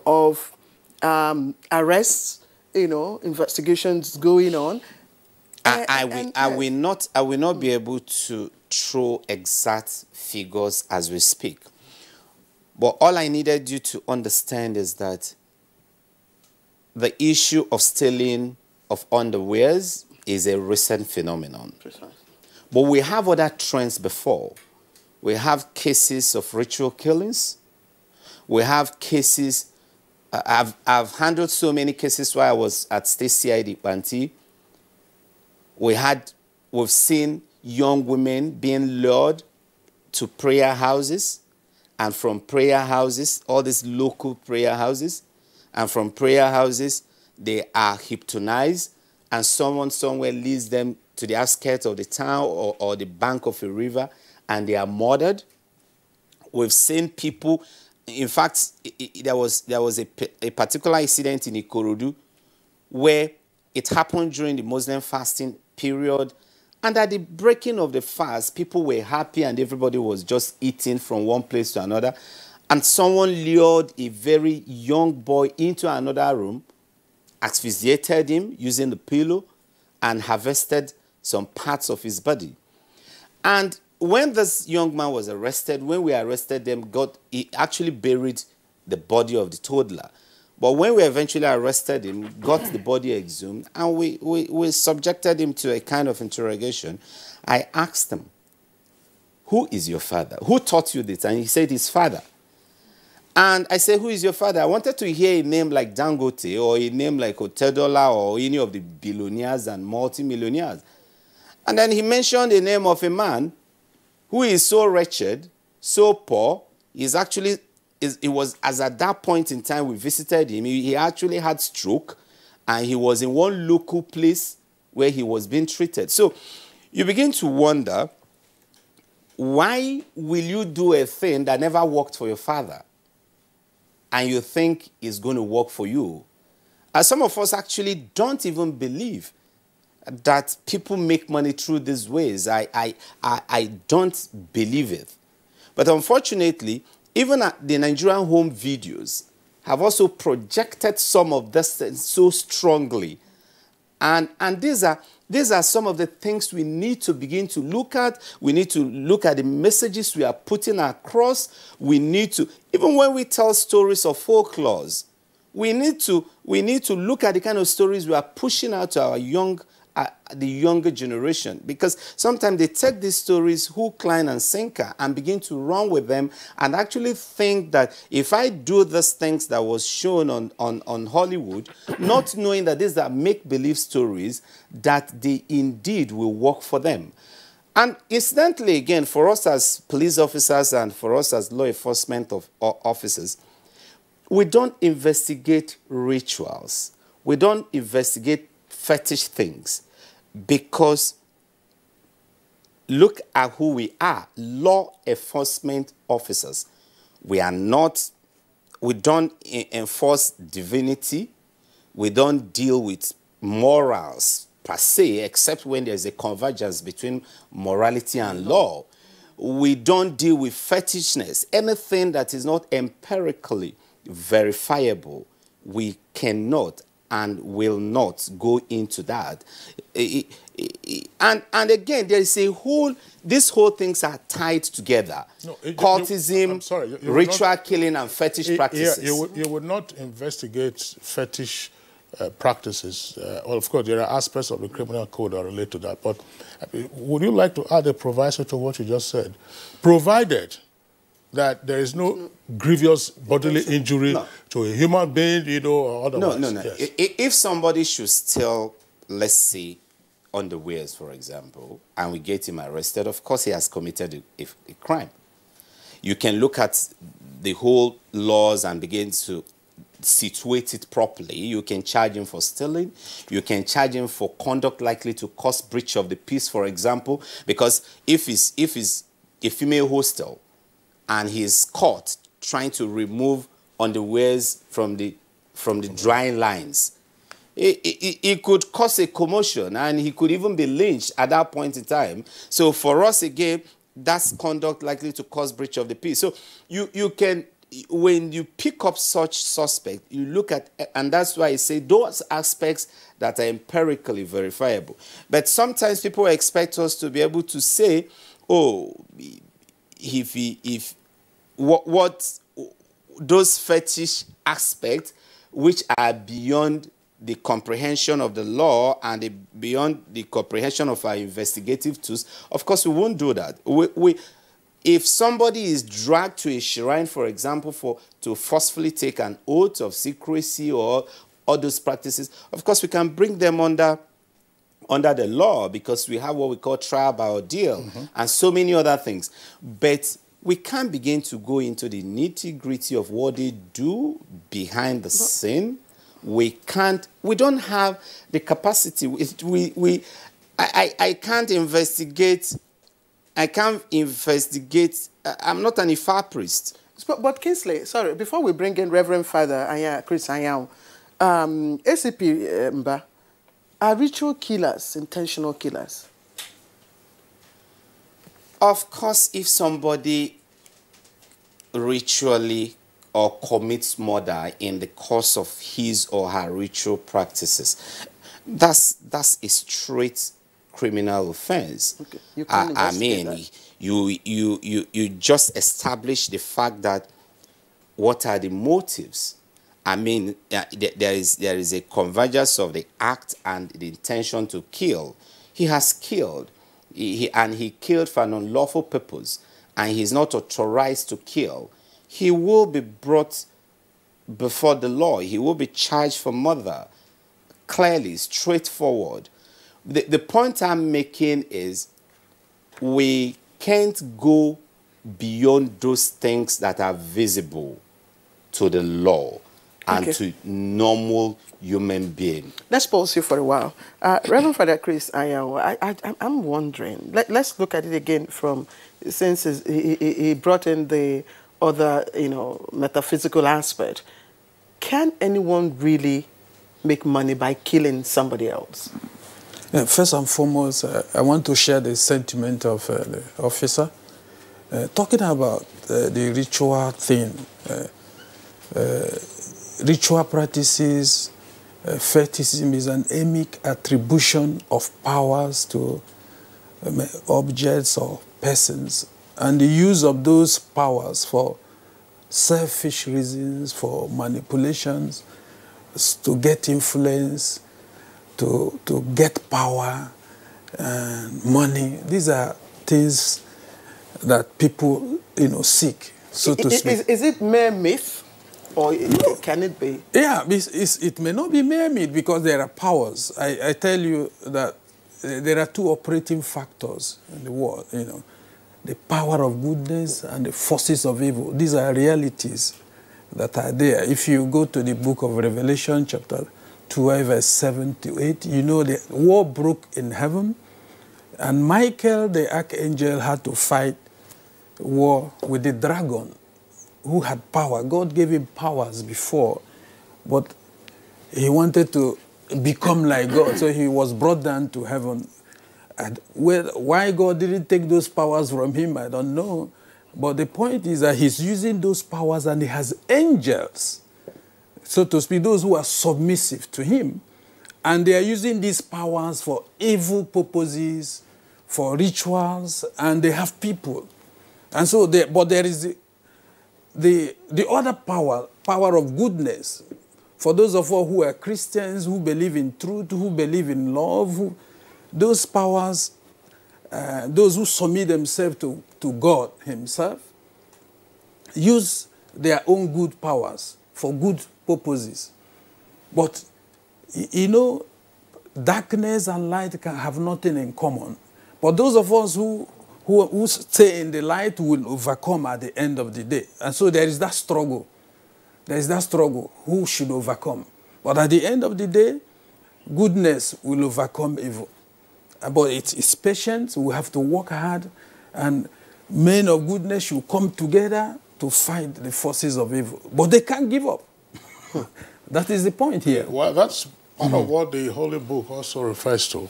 of arrests, investigations going on. I will not be able to throw exact figures as we speak. But all I needed you to understand is that the issue of stealing of underwears is a recent phenomenon. Precisely. But we have other trends before. We have cases of ritual killings. We have cases, I've handled so many cases while I was at State CID Panti. We've seen young women being lured to prayer houses, and from prayer houses, all these local prayer houses, and from prayer houses, they are hypnotized, and someone somewhere leads them to the outskirts of the town or the bank of a river, and they are murdered. We've seen people, in fact, there was a particular incident in Ikorodu where it happened during the Muslim fasting period. And at the breaking of the fast, people were happy and everybody was just eating from one place to another. And someone lured a very young boy into another room, asphyxiated him using the pillow, and harvested some parts of his body. And when this young man was arrested, when we arrested them, he actually buried the body of the toddler. But when we eventually arrested him, got the body exhumed, and we subjected him to a kind of interrogation, I asked him, who is your father? Who taught you this? And he said his father. And I said, who is your father? I wanted to hear a name like Dangote or a name like Otedola or any of the billionaires and multimillionaires. And then he mentioned the name of a man who is so wretched, so poor. It was as at that point in time we visited him, he actually had stroke and he was in one local place where he was being treated. So you begin to wonder, why will you do a thing that never worked for your father and you think is going to work for you? Some of us actually don't even believe that people make money through these ways. I don't believe it. But unfortunately, even the Nigerian home videos have also projected some of this so strongly. And these are some of the things we need to begin to look at. We need to look at the messages we are putting across. We need to, even when we tell stories of folklores, we need to look at the kind of stories we are pushing out to our the younger generation, because sometimes they take these stories hook, line, and sinker and begin to run with them and actually think that if I do these things that was shown on Hollywood, not knowing that these are make-believe stories, that they indeed will work for them. And incidentally, again, for us as police officers and for us as law enforcement officers, we don't investigate rituals. We don't investigate fetish things, because look at who we are, law enforcement officers. We don't enforce divinity. We don't deal with morals per se, except when there's a convergence between morality and law. We don't deal with fetishness. Anything that is not empirically verifiable, we cannot and will not go into that. And again, there is these whole things are tied together. No, cultism, ritual killing, and fetish practices. You would not investigate fetish practices. Well, of course, there are aspects of the criminal code that relate to that. But would you like to add a proviso to what you just said? Provided that there is no grievous bodily injury to a human being, or otherwise. No. Yes. If somebody should steal, let's say, underwears, for example, and we get him arrested, of course he has committed a crime. You can look at the whole laws and begin to situate it properly. You can charge him for stealing. You can charge him for conduct likely to cause breach of the peace, for example, because if he's a female hostel, and he's caught trying to remove underwears from the drying lines, it could cause a commotion, and he could even be lynched at that point in time. So for us, again, that's conduct likely to cause breach of the peace. So you can, when you pick up such suspect, you look at, and that's why I say those aspects that are empirically verifiable. But sometimes people expect us to be able to say, oh, what those fetish aspects which are beyond the comprehension of the law and beyond the comprehension of our investigative tools, of course we won't do that. If somebody is dragged to a shrine, for example, to forcefully take an oath of secrecy or all those practices, of course we can bring them under the law, because we have what we call trial by ordeal and so many other things. But we can't begin to go into the nitty-gritty of what they do behind the scene. We don't have the capacity. I can't investigate. I'm not an Ifa priest. But Kingsley, sorry, before we bring in Reverend Father Chris Anyao, ACP Mba, are ritual killers intentional killers? Of course, if somebody ritually or commits murder in the course of his or her ritual practices, that's a straight criminal offense. Okay. You can't I mean, you just establish the fact that what are the motives. I mean, there is a convergence of the act and the intention to kill. He has killed, and he killed for an unlawful purpose, and he's not authorized to kill. He will be brought before the law. He will be charged for murder. Clearly, straightforward. The point I'm making is we can't go beyond those things that are visible to the law and to normal human being. Let's pause here for a while. Reverend Father Chris Ayaw, I'm wondering, let's look at it again from, since he brought in the other, metaphysical aspect. Can anyone really make money by killing somebody else? Yeah, first and foremost, I want to share the sentiment of the officer. Talking about the ritual thing, ritual practices, fetishism is an emic attribution of powers to objects or persons, and the use of those powers for selfish reasons, for manipulations, to get influence, to get power and money. These are things that people, seek, so to speak. Is it mere myth, or can it be? Yeah, it may not be mere myth because there are powers. I tell you that there are two operating factors in the world, the power of goodness and the forces of evil. These are realities that are there. If you go to the book of Revelation, chapter 12, verse 7 to 8, the war broke in heaven, and Michael, the archangel, had to fight war with the dragon, who had power. God gave him powers before, but he wanted to become like God, so he was brought down to heaven. And why God didn't take those powers from him, I don't know. But the point is that he's using those powers, and he has angels, so to speak, those who are submissive to him. And they are using these powers for evil purposes, for rituals, and they have people. And so, but there is the other power of goodness. For those of us who are Christians, who believe in truth, who believe in love, those powers, those who submit themselves to God himself, use their own good powers for good purposes. But, darkness and light can have nothing in common. But those of us who stay in the light will overcome at the end of the day. And so there is that struggle. There is that struggle. Who should overcome? But at the end of the day, goodness will overcome evil. But it's patience. We have to work hard. And men of goodness should come together to fight the forces of evil. But they can't give up. That is the point here. Well, that's part of what the Holy Book also refers to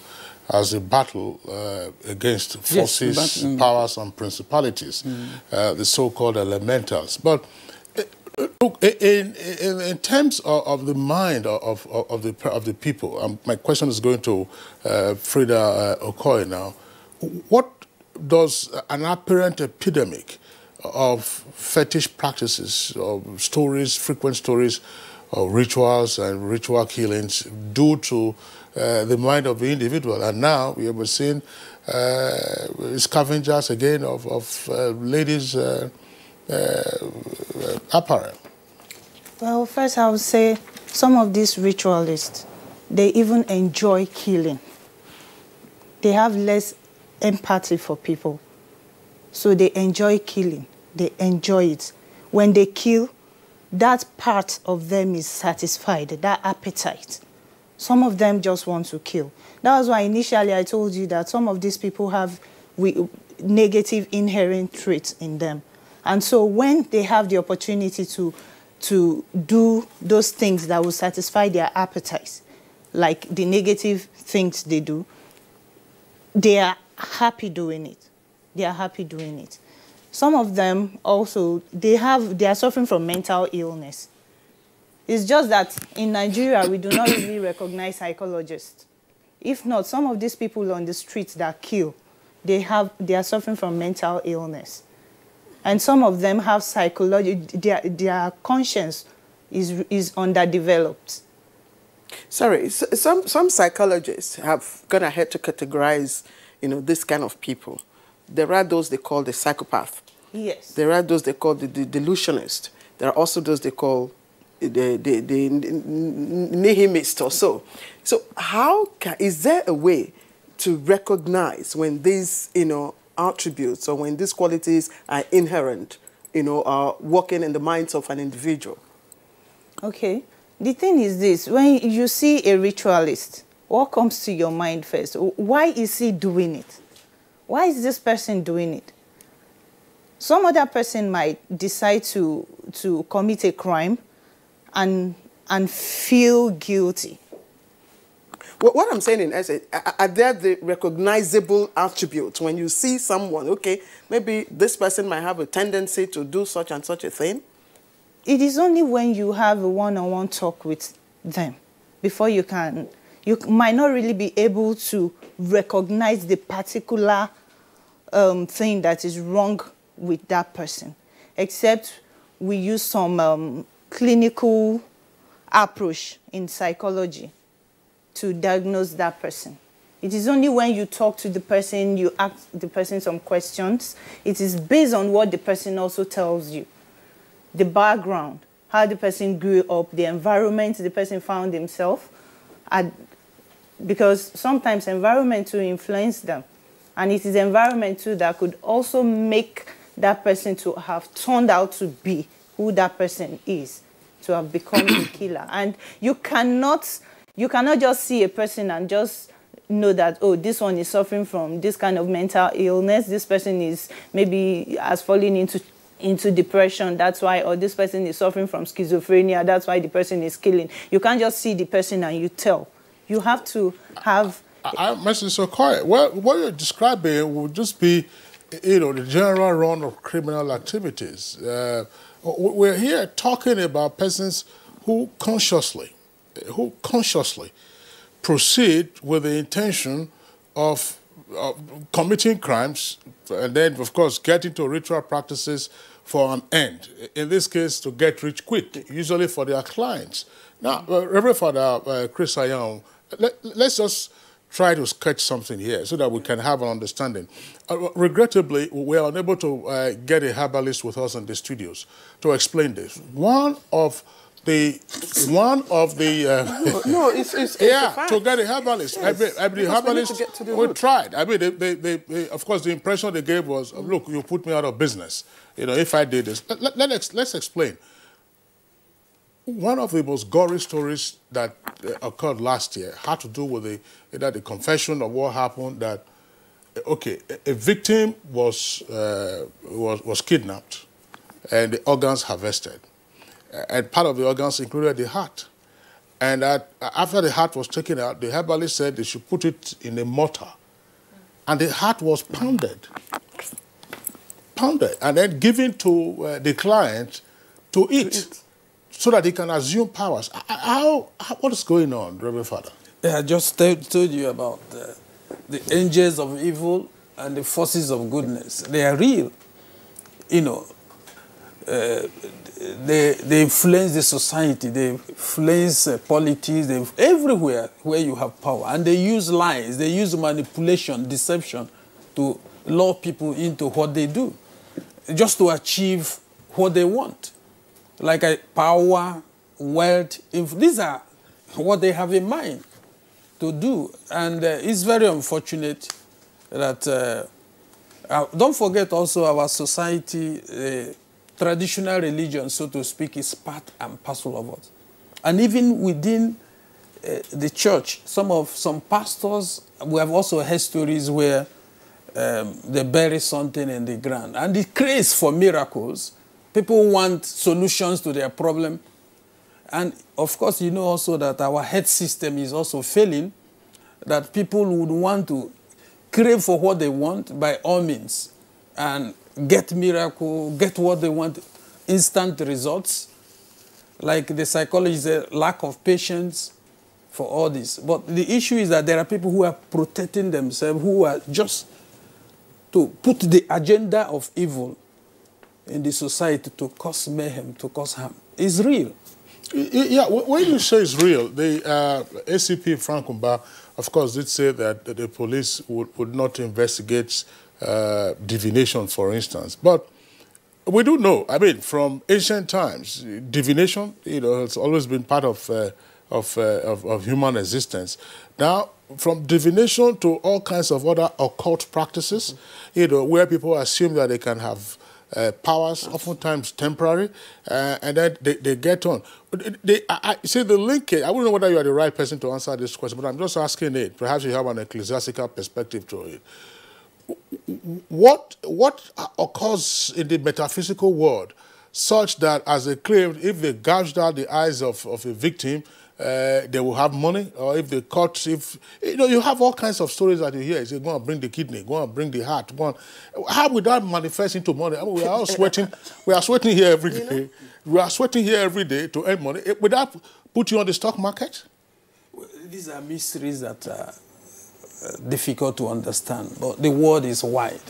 as a battle against forces, powers, and principalities, the so-called elementals. But look, in terms of the mind of the people, my question is going to Frida Okoye now. What does an apparent epidemic of fetish practices, of stories, frequent stories, of rituals and ritual killings do to the mind of the individual? And now we have seen scavengers again of ladies' apparel. Well, first I would say some of these ritualists, they even enjoy killing. They have less empathy for people. So they enjoy killing. They enjoy it. When they kill, that part of them is satisfied, that appetite. Some of them just want to kill. That was why initially I told you that some of these people have negative inherent traits in them. And so when they have the opportunity to to do those things that will satisfy their appetites, like the negative things they do, they are happy doing it. They are happy doing it. Some of them also, they are suffering from mental illness. It's just that in Nigeria, we do not really recognize psychologists. If not, some of these people on the streets that kill, they are suffering from mental illness. And some of them have psychology, their conscience is underdeveloped. Sorry, some psychologists have gone ahead to categorize, this kind of people. There are those they call the psychopath. Yes. There are those they call the delusionist. There are also those they call the nihilist or so. So is there a way to recognize when these, attributes or when these qualities are inherent, are working in the minds of an individual? Okay. The thing is this, when you see a ritualist, what comes to your mind first? Why is he doing it? Why is this person doing it? Some other person might decide to commit a crime and feel guilty. What I'm saying in essence, are there the recognizable attributes when you see someone, okay, maybe this person might have a tendency to do such and such a thing? It is only when you have a one-on-one talk with them before you might not really be able to recognize the particular thing that is wrong with that person, except we use some clinical approach in psychology to diagnose that person. It is only when you talk to the person, you ask the person some questions, it is based on what the person also tells you. The background, how the person grew up, the environment the person found himself, because sometimes environment too influence them. And it is environment too that could also make that person to have turned out to be who that person is, to have become a killer. And you cannot just see a person and just know that, oh, this one is suffering from this kind of mental illness, this person is maybe has fallen into depression, that's why, or this person is suffering from schizophrenia, that's why the person is killing. You can't just see the person and you tell. You have to have... Mr. Sokoy, what you're describing would just be, the general run of criminal activities. We're here talking about persons who consciously proceed with the intention of committing crimes and then, of course, get into ritual practices for an end. In this case, to get rich quick, usually for their clients. Now, Reverend Father Chris Ayong, let's just try to sketch something here so that we can have an understanding. Regrettably, we are unable to get a herbalist with us in the studios to explain this. One of the to get a herbalist. Yes. I mean, the herbalist, we tried. I mean, they of course, the impression they gave was, look, you put me out of business. If I did this. Let's explain. One of the most gory stories that occurred last year had to do with the confession of what happened. That a victim was kidnapped, and the organs harvested, and part of the organs included the heart. And after the heart was taken out, the herbalist said they should put it in a mortar, and the heart was pounded, and then given to the client to eat. So that he can assume powers. What is going on, Reverend Father? Yeah, I just told you about the angels of evil and the forces of goodness. They are real. They influence the society. They influence politics. Everywhere where you have power. And they use lies. They use manipulation, deception to lure people into what they do, just to achieve what they want. Like power, wealth, these are what they have in mind to do. And it's very unfortunate that, don't forget also our society, traditional religion, so to speak, is part and parcel of us. And even within the church, some pastors, we have also heard stories where they bury something in the ground. And the craze for miracles People want solutions to their problem. And of course, you know also that our health system is also failing, that people would want to crave for what they want by all means and get miracle, get what they want, instant results. Like the psychologist said, lack of patience for all this. But the issue is that there are people who are protecting themselves, who are just to put the agenda of evil in the society to cause mayhem, to cause harm. It's real. Yeah, when you say it's real, the ACP Frank Umba, of course, did say that the police would not investigate divination, for instance. But we do know, I mean, from ancient times, divination, has always been part of human existence. Now, from divination to all kinds of other occult practices, where people assume that they can have powers, oftentimes temporary, and then they get on. I see the linkage. I don't know whether you are the right person to answer this question, but I'm just asking it. Perhaps you have an ecclesiastical perspective to it. What occurs in the metaphysical world such that, as they claimed, if they gouged out the eyes of a victim, they will have money, or if they cut, you have all kinds of stories that you hear. You say, go and bring the kidney, go and bring the heart, go on. How would that manifest into money? I mean, we are all sweating. We are sweating here every day. We are sweating here every day to earn money. Would that put you on the stock market? These are mysteries that are difficult to understand, but the world is wide.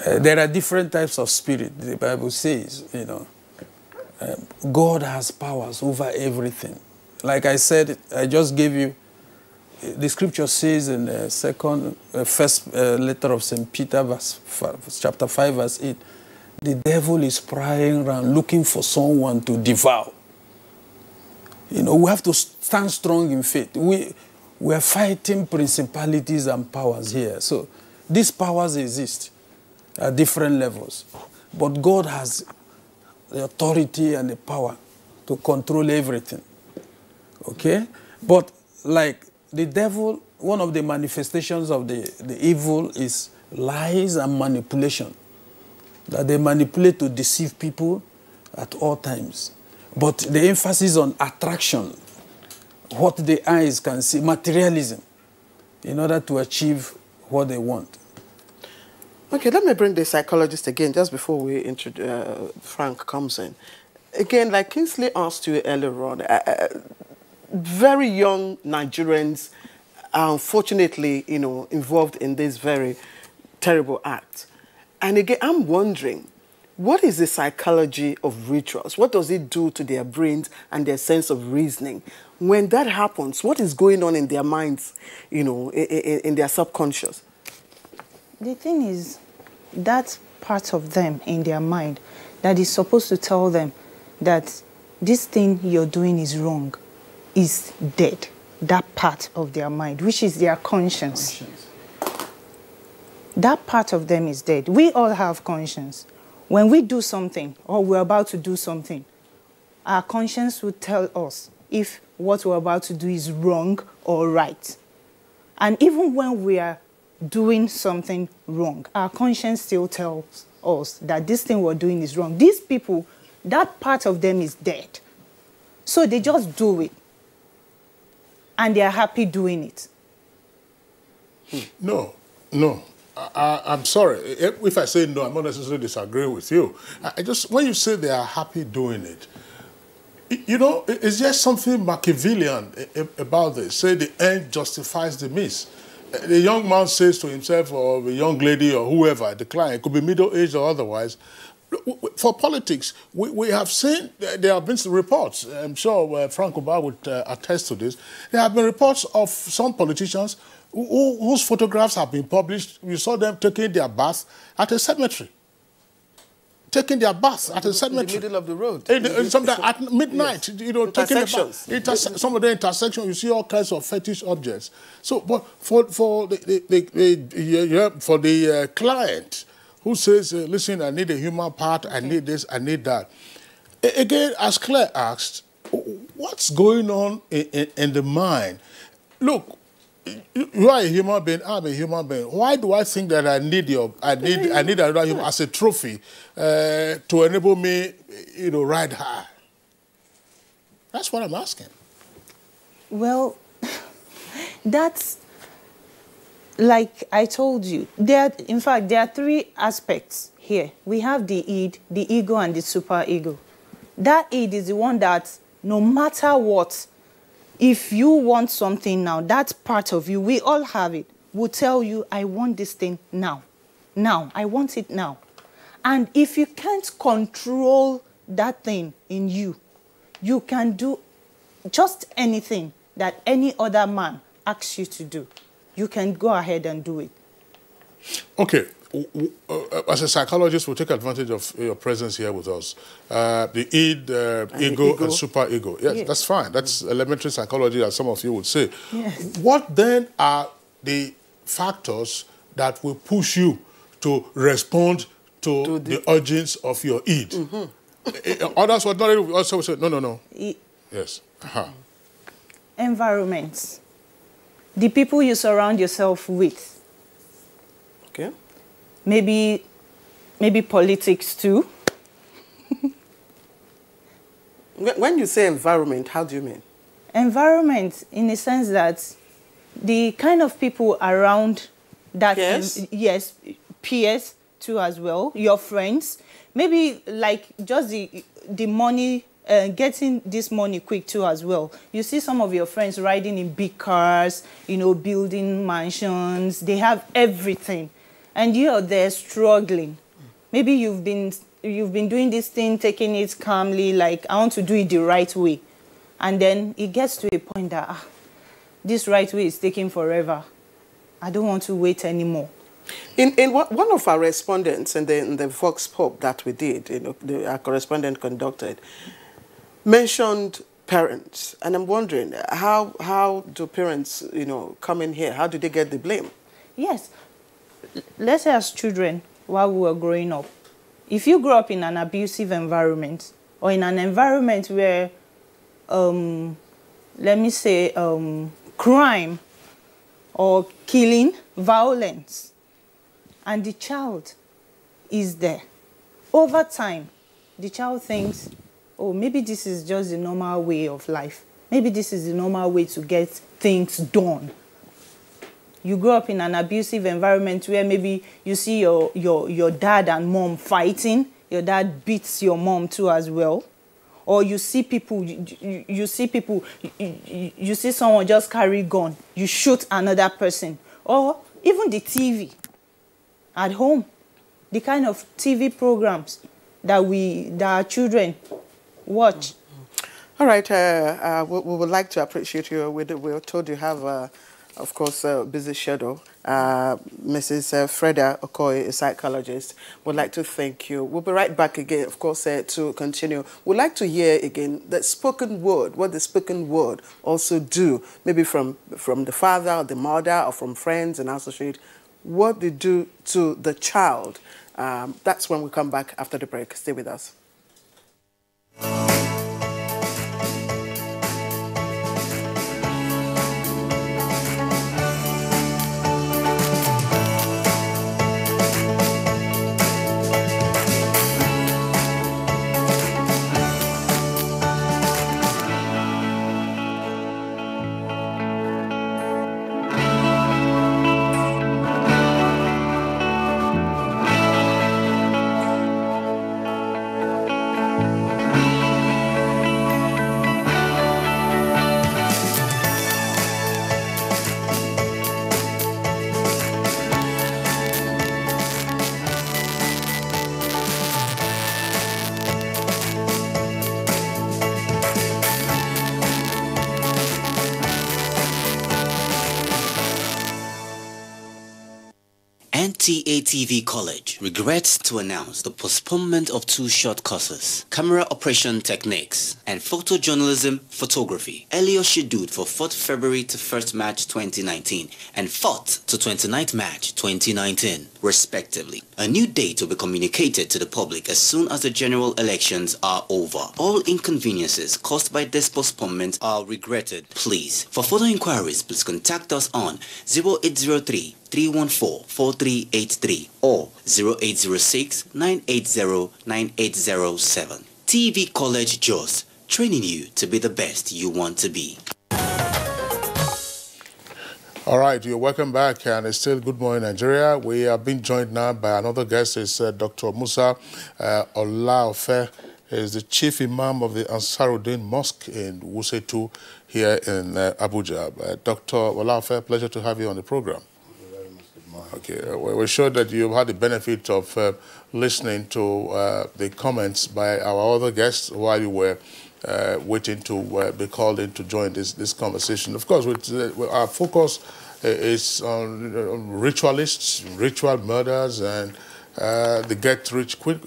There are different types of spirit. The Bible says, God has powers over everything. Like I said, I just gave you, the scripture says in the first letter of St. Peter, chapter 5, verse 8, the devil is prowling around looking for someone to devour. We have to stand strong in faith. We are fighting principalities and powers here. So these powers exist at different levels. But God has the authority and the power to control everything. Okay? But like the devil, one of the manifestations of the evil is lies and manipulation. That they manipulate to deceive people at all times. But the emphasis on attraction, what the eyes can see, materialism, in order to achieve what they want. Okay, let me bring the psychologist again, just before we introduce Frank comes in. Again, like Kingsley asked you earlier on, very young Nigerians are unfortunately, involved in this very terrible act. And again, I'm wondering, what is the psychology of rituals? What does it do to their brains and their sense of reasoning? When that happens, what is going on in their minds, in their subconscious? The thing is, that part of them in their mind that is supposed to tell them that this thing you're doing is wrong is dead. That part of their mind, which is their conscience. That part of them is dead. We all have conscience. When we do something or we're about to do something, our conscience will tell us if what we're about to do is wrong or right. And even when we are doing something wrong, our conscience still tells us that this thing we're doing is wrong. These people, that part of them is dead. So they just do it. And they are happy doing it. No. I'm sorry. If I say no, I'm not necessarily disagreeing with you. When you say they are happy doing it, is there something Machiavellian about this? Say the end justifies the means. The young man says to himself, or the young lady, or whoever, the client, could be middle-aged or otherwise. For politics, we have seen, there have been some reports, I'm sure Frank Umba would attest to this, there have been reports of some politicians whose photographs have been published. You saw them taking their bath at a cemetery. Taking their bath at a cemetery. In the middle of the road. Sometimes at midnight, yes. Taking a bath. Some of the intersections, you see all kinds of fetish objects. So, but for the client who says, listen, I need a human part, I need this, I need that. Again, as Claire asked, what's going on in the mind? Look, You are a human being. I'm a human being. Why do I think that I need another human as a trophy to enable me, ride high? That's what I'm asking. Well, that's like I told you. In fact, there are three aspects here. We have the id, the ego, and the super ego. That id is the one that no matter what, if you want something now, that part of you, we all have it, will tell you, I want this thing now. Now, I want it now. And if you can't control that thing in you, you can do just anything that any other man asks you to do. You can go ahead and do it. Okay. As a psychologist, we'll take advantage of your presence here with us. The id, ego, and super ego. Yes, that's fine. That's elementary psychology, as some of you would say. Yes. What then are the factors that will push you to respond to the urgings of your id? Mm-hmm. Others would not also say, no. Yes. Environments. The people you surround yourself with. Okay. Maybe politics too. When you say environment, how do you mean? Environment, in the sense that the kind of people around that... Peers? Yes, peers too as well, your friends. Maybe like just the money, getting this money quick too as well. You see some of your friends riding in big cars, building mansions. They have everything. And you're there struggling. Maybe you've been doing this thing, taking it calmly, like, I want to do it the right way. And then it gets to a point that, this right way is taking forever. I don't want to wait anymore. In one of our respondents in the Vox Pop that we did, our correspondent conducted, mentioned parents. And I'm wondering, how do parents, come in here? How do they get the blame? Yes. Let's say as children, while we were growing up, if you grow up in an abusive environment or in an environment where, let me say, crime or killing, violence, and the child is there, over time, the child thinks, oh, maybe this is just the normal way of life. Maybe this is the normal way to get things done. You grow up in an abusive environment where maybe you see your dad and mom fighting. Your dad beats your mom too as well. Or you see people, you see someone just carry a gun. You shoot another person. Or even the TV at home. The kind of TV programs that our children watch. All right. We would like to appreciate you. We're told you have... of course, busy schedule. Mrs. Freda Okoye, a psychologist, would like to thank you. We'll be right back again, of course, to continue. We'd like to hear again the spoken word, what the spoken word also do, maybe from the father or the mother or from friends and associates, what they do to the child. That's when we come back after the break. Stay with us. TATV College regrets to announce the postponement of 2 short courses, Camera Operation Techniques and Photojournalism Photography, earlier scheduled for 4th February to 1st March 2019 and 4th to 29th March 2019, respectively. A new date will be communicated to the public as soon as the general elections are over. All inconveniences caused by this postponement are regretted. Please, for further inquiries, please contact us on 0803 314-4383 or 0806-980-9807. TV College Jos, training you to be the best you want to be. All right, you're welcome back, and it's still Good Morning Nigeria. We are being joined now by another guest. It's Dr. Musa Olaofe. Is the chief imam of the Ansaruddin Mosque in Wuse here in Abuja. Dr. Olaofe, pleasure to have you on the program. Okay, we're sure that you've had the benefit of listening to the comments by our other guests while you were waiting to be called in to join this conversation. Of course, our focus is on ritualists, ritual murders, and the get-rich-quick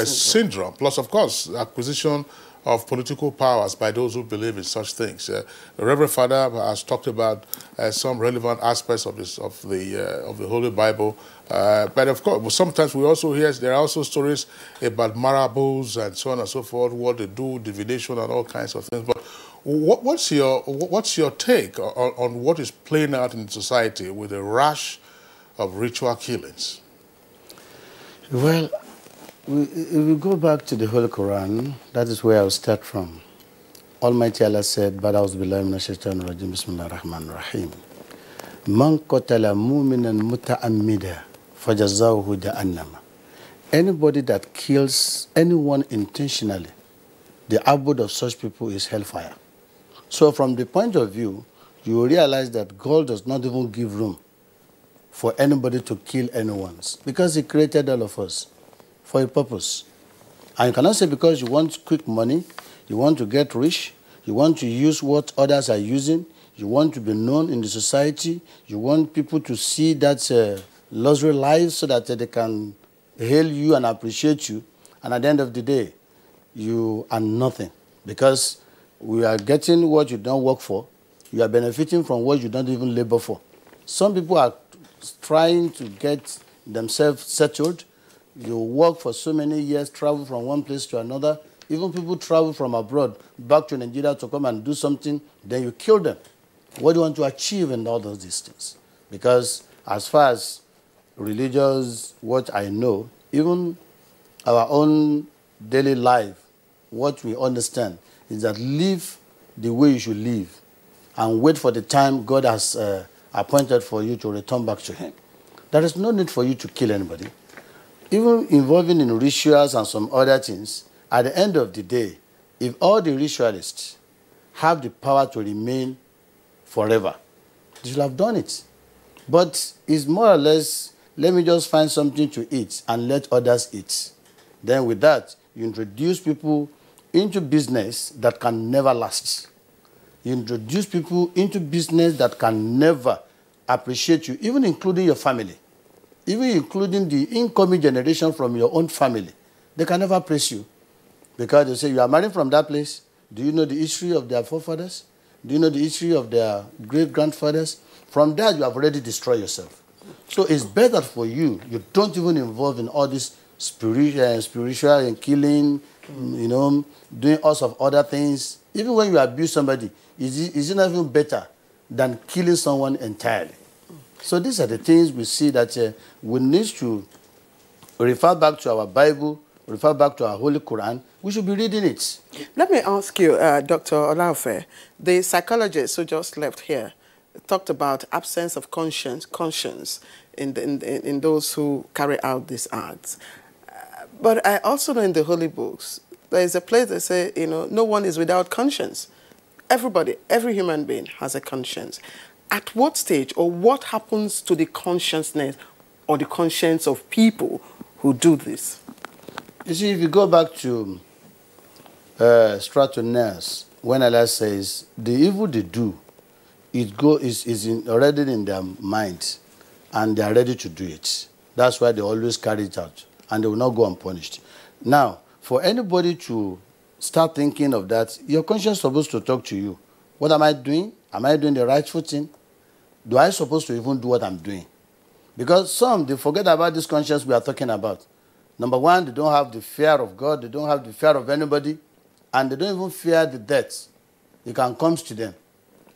syndrome. Plus, of course, acquisition of political powers by those who believe in such things. The Reverend Father has talked about some relevant aspects of the Holy Bible, but of course, sometimes we also hear there are also stories about marabouts and so on and so forth, what they do, divination and all kinds of things. But what's your take on what is playing out in society with a rash of ritual killings? Well, if we go back to the Holy Quran, that is where I'll start from. Almighty Allah said, Bada'uz billahi minash shaitanir rajim, bismillahir rahmanir rahim. Man qatala mu'minan muta'ammida fajazawhu jahannama. Anybody that kills anyone intentionally, the abode of such people is hellfire. So from the point of view, you will realize that God does not even give room for anybody to kill anyone, because He created all of us for a purpose. And you cannot say because you want quick money, you want to get rich, you want to use what others are using, you want to be known in the society, you want people to see that luxury life so that they can hail you and appreciate you, and at the end of the day, you are nothing. Because we are getting what you don't work for, you are benefiting from what you don't even labor for. Some people are trying to get themselves settled. You work for so many years, travel from one place to another. Even people travel from abroad back to Nigeria to come and do something, then you kill them. What do you want to achieve in all these things? Because as far as religious, what I know, even our own daily life, what we understand is that live the way you should live and wait for the time God has appointed for you to return back to Him. There is no need for you to kill anybody. Even involving in rituals and some other things, at the end of the day, if all the ritualists have the power to remain forever, they should have done it. But it's more or less, let me just find something to eat and let others eat. Then with that, you introduce people into business that can never last. You introduce people into business that can never appreciate you, even including your family. Even including the incoming generation from your own family, they can never praise you. Because they say, you are married from that place. Do you know the history of their forefathers? Do you know the history of their great-grandfathers? From that, you have already destroyed yourself. So it's better for you. You don't even involve in all this spiritual and killing, doing all sorts of other things. Even when you abuse somebody, is it not even better than killing someone entirely? So these are the things we see that we need to refer back to our Bible, refer back to our Holy Quran. We should be reading it. Let me ask you, Dr. Olaofe, the psychologist who just left here talked about absence of conscience in those who carry out these acts. But I also know in the Holy Books, there is a place that says, no one is without conscience. Everybody, every human being has a conscience. At what stage or what happens to the consciousness or the conscience of people who do this? You see, if you go back to Stratonus, when Allah says, the evil they do, is already in their minds. and they are ready to do it. That's why they always carry it out, and they will not go unpunished. Now, for anybody to start thinking of that, your conscience is supposed to talk to you. What am I doing? Am I doing the rightful thing? Do I supposed to even do what I'm doing? Because some, they forget about this conscience we are talking about. Number one, they don't have the fear of God. They don't have the fear of anybody. And they don't even fear the death. It can come to them.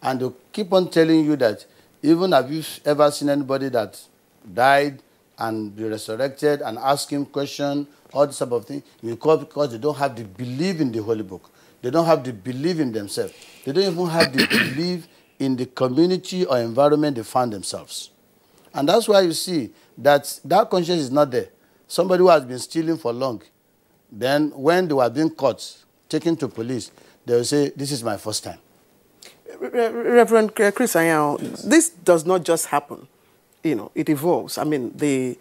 And they'll keep on telling you that even have you ever seen anybody that died and be resurrected and ask him questions, all this type of thing, because they don't have the belief in the Holy Book. They don't have the belief in themselves. They don't even have the belief in the community or environment they find themselves. And that's why you see that that conscience is not there. Somebody who has been stealing for long, then when they were being caught, taken to police, they will say, this is my first time. Reverend Chris Ayao, this does not just happen. You know, it evolves. I mean, the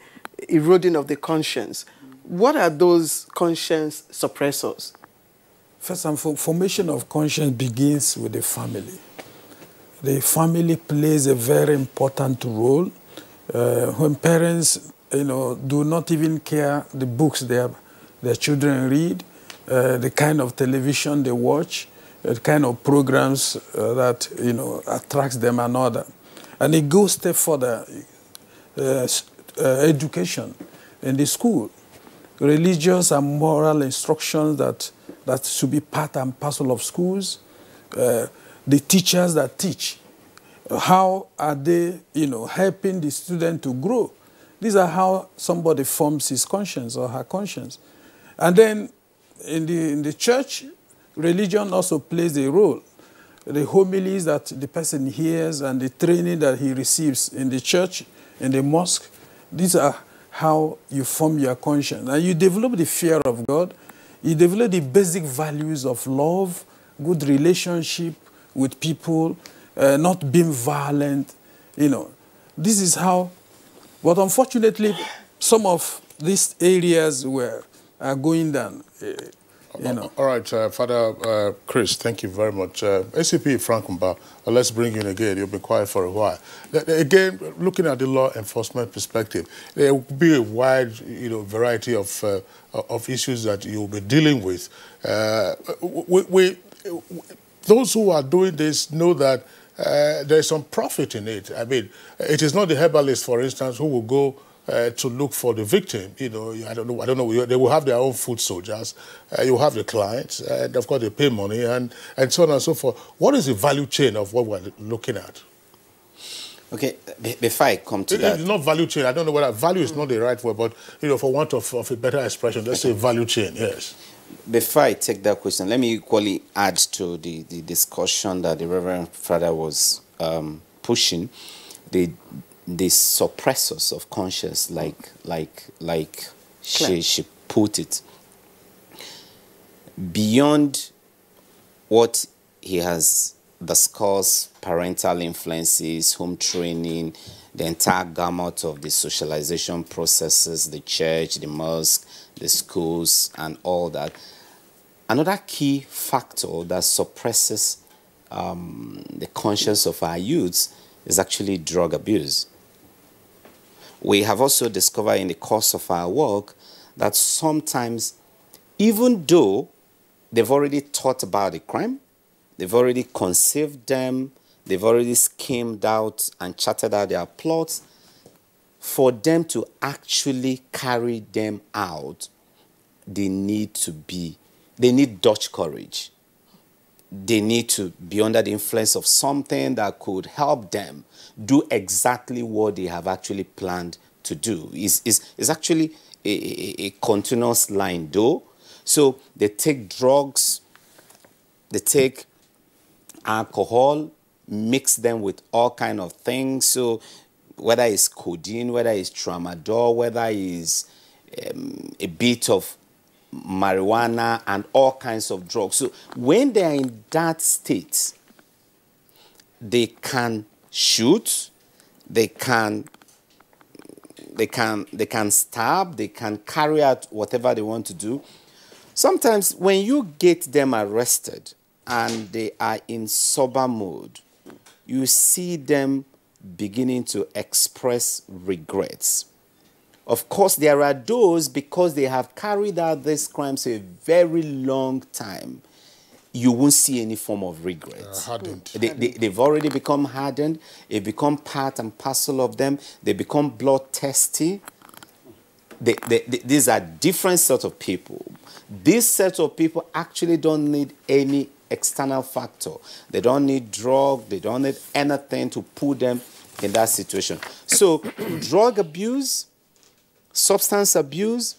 eroding of the conscience. What are those conscience suppressors? First and foremost, formation of conscience begins with the family. The family plays a very important role. When parents, do not even care the books their children read, the kind of television they watch, the kind of programs that attracts them and all that. And it goes a step further. Education in the school, religious and moral instructions that should be part and parcel of schools. The teachers that teach, how are they, helping the student to grow? These are how somebody forms his conscience or her conscience. And then in the church, religion also plays a role. The homilies that the person hears and the training that he receives in the church, in the mosque, these are how you form your conscience. And you develop the fear of God. You develop the basic values of love, good relationship with people, not being violent. This is how. But unfortunately, some of these areas are going down. All right, Father Chris, thank you very much. ACP Frankumba, let's bring you in again. You'll be quiet for a while. Again, looking at the law enforcement perspective, there will be a wide, variety of issues that you'll be dealing with. Those who are doing this know that there's some profit in it. I mean, it is not the herbalist, for instance, who will go to look for the victim. I don't know. They will have their own foot soldiers. You have the clients, and of course they pay money, and so on and so forth. What is the value chain of what we're looking at? Okay, before I come to that, it's not value chain. I don't know whether value is not the right word, but for want of a better expression, let's say value chain. Yes. Before I take that question, let me equally add to the discussion that the Reverend Father was pushing. The suppressors of conscience, like she put it, beyond what he has discussed, parental influences, home training, the entire gamut of the socialization processes, the church, the mosque, the schools, and all that. Another key factor that suppresses the conscience of our youths is actually drug abuse. We have also discovered in the course of our work that sometimes, even though they've already thought about the crime, they've already conceived them, they've already schemed out and charted out their plots, for them to actually carry them out, they need Dutch courage. They need to be under the influence of something that could help them do exactly what they have actually planned to do. It's actually a continuous line, though. So they take drugs, they take alcohol, mix them with all kind of things. So whether it's codeine, whether it's tramadol, whether it's a bit of marijuana and all kinds of drugs. So when they are in that state, they can shoot, they can stab, they can carry out whatever they want to do. Sometimes when you get them arrested and they are in sober mode, you see them beginning to express regrets. Of course, there are those, because they have carried out these crimes a very long time, you won't see any form of regret. Hardened. They've already become hardened. They become part and parcel of them. They become bloodthirsty. These are different sets of people. This set of people actually don't need any external factor. They don't need drug. They don't need anything to put them in that situation. So drug abuse, substance abuse,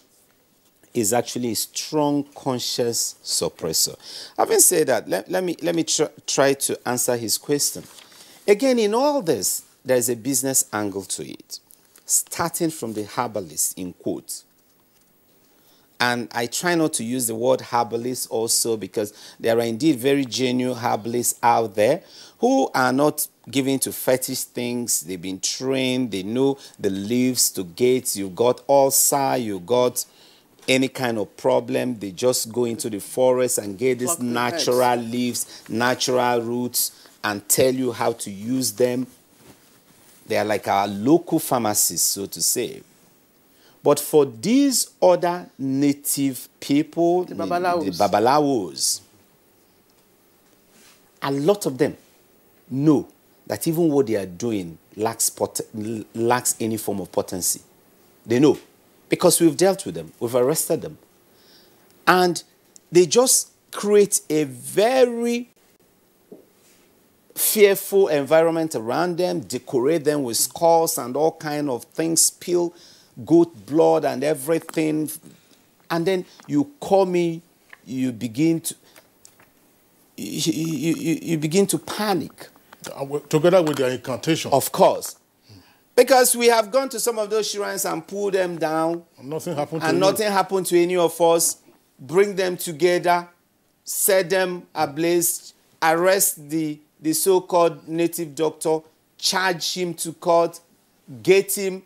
is actually a strong conscious suppressor. Having said that, let me try to answer his question. Again, in all this, there is a business angle to it, starting from the herbalist, in quotes. And I try not to use the word herbalist also, because there are indeed very genuine herbalists out there who are not given to fetish things. They've been trained. They know the leaves to get. You got ulcer, you got any kind of problem. They just go into the forest and get these natural leaves, natural roots, and tell you how to use them. They are like our local pharmacists, so to say. But for these other native people, the babalawos, a lot of them know that even what they are doing lacks any form of potency. They know, because we've dealt with them, we've arrested them. And they just create a very fearful environment around them, decorate them with skulls and all kind of things, spill goat blood and everything. And then you call me, you begin to panic. Together with their incantation. Of course. Because we have gone to some of those shrines and pulled them down. And nothing happened to and you. Nothing happened to any of us. Bring them together, set them ablaze, arrest the so-called native doctor, charge him to court, get him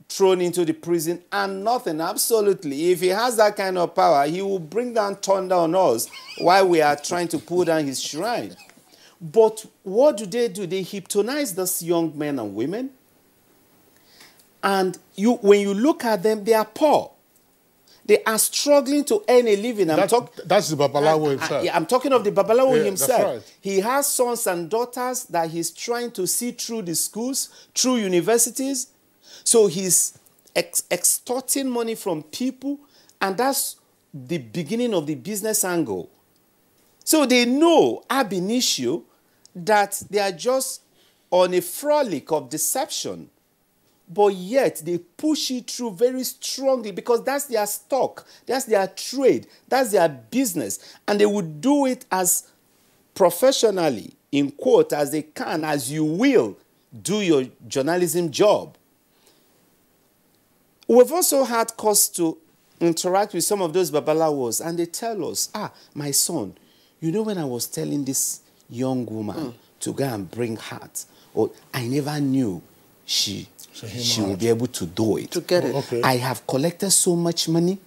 thrown into the prison, and nothing, absolutely. If he has that kind of power, he will bring down thunder on us while we are trying to pull down his shrine. But what do? They hypnotize these young men and women. And when you look at them, they are poor. They are struggling to earn a living. That's the Babalawo himself. I'm talking of the Babalawo himself. That's right. He has sons and daughters that he's trying to see through the schools, through universities. So he's extorting money from people, and that's the beginning of the business angle. So they know ab initio that they are just on a frolic of deception, but yet they push it through very strongly, because that's their stock, that's their trade, that's their business, and they would do it as professionally, in quote, as they can, as you will do your journalism job. We've also had cause to interact with some of those babalawos, and they tell us, my son, you know, when I was telling this young woman to go and bring heart, or I never knew she would be able to do it. To get it. Okay. I have collected so much money,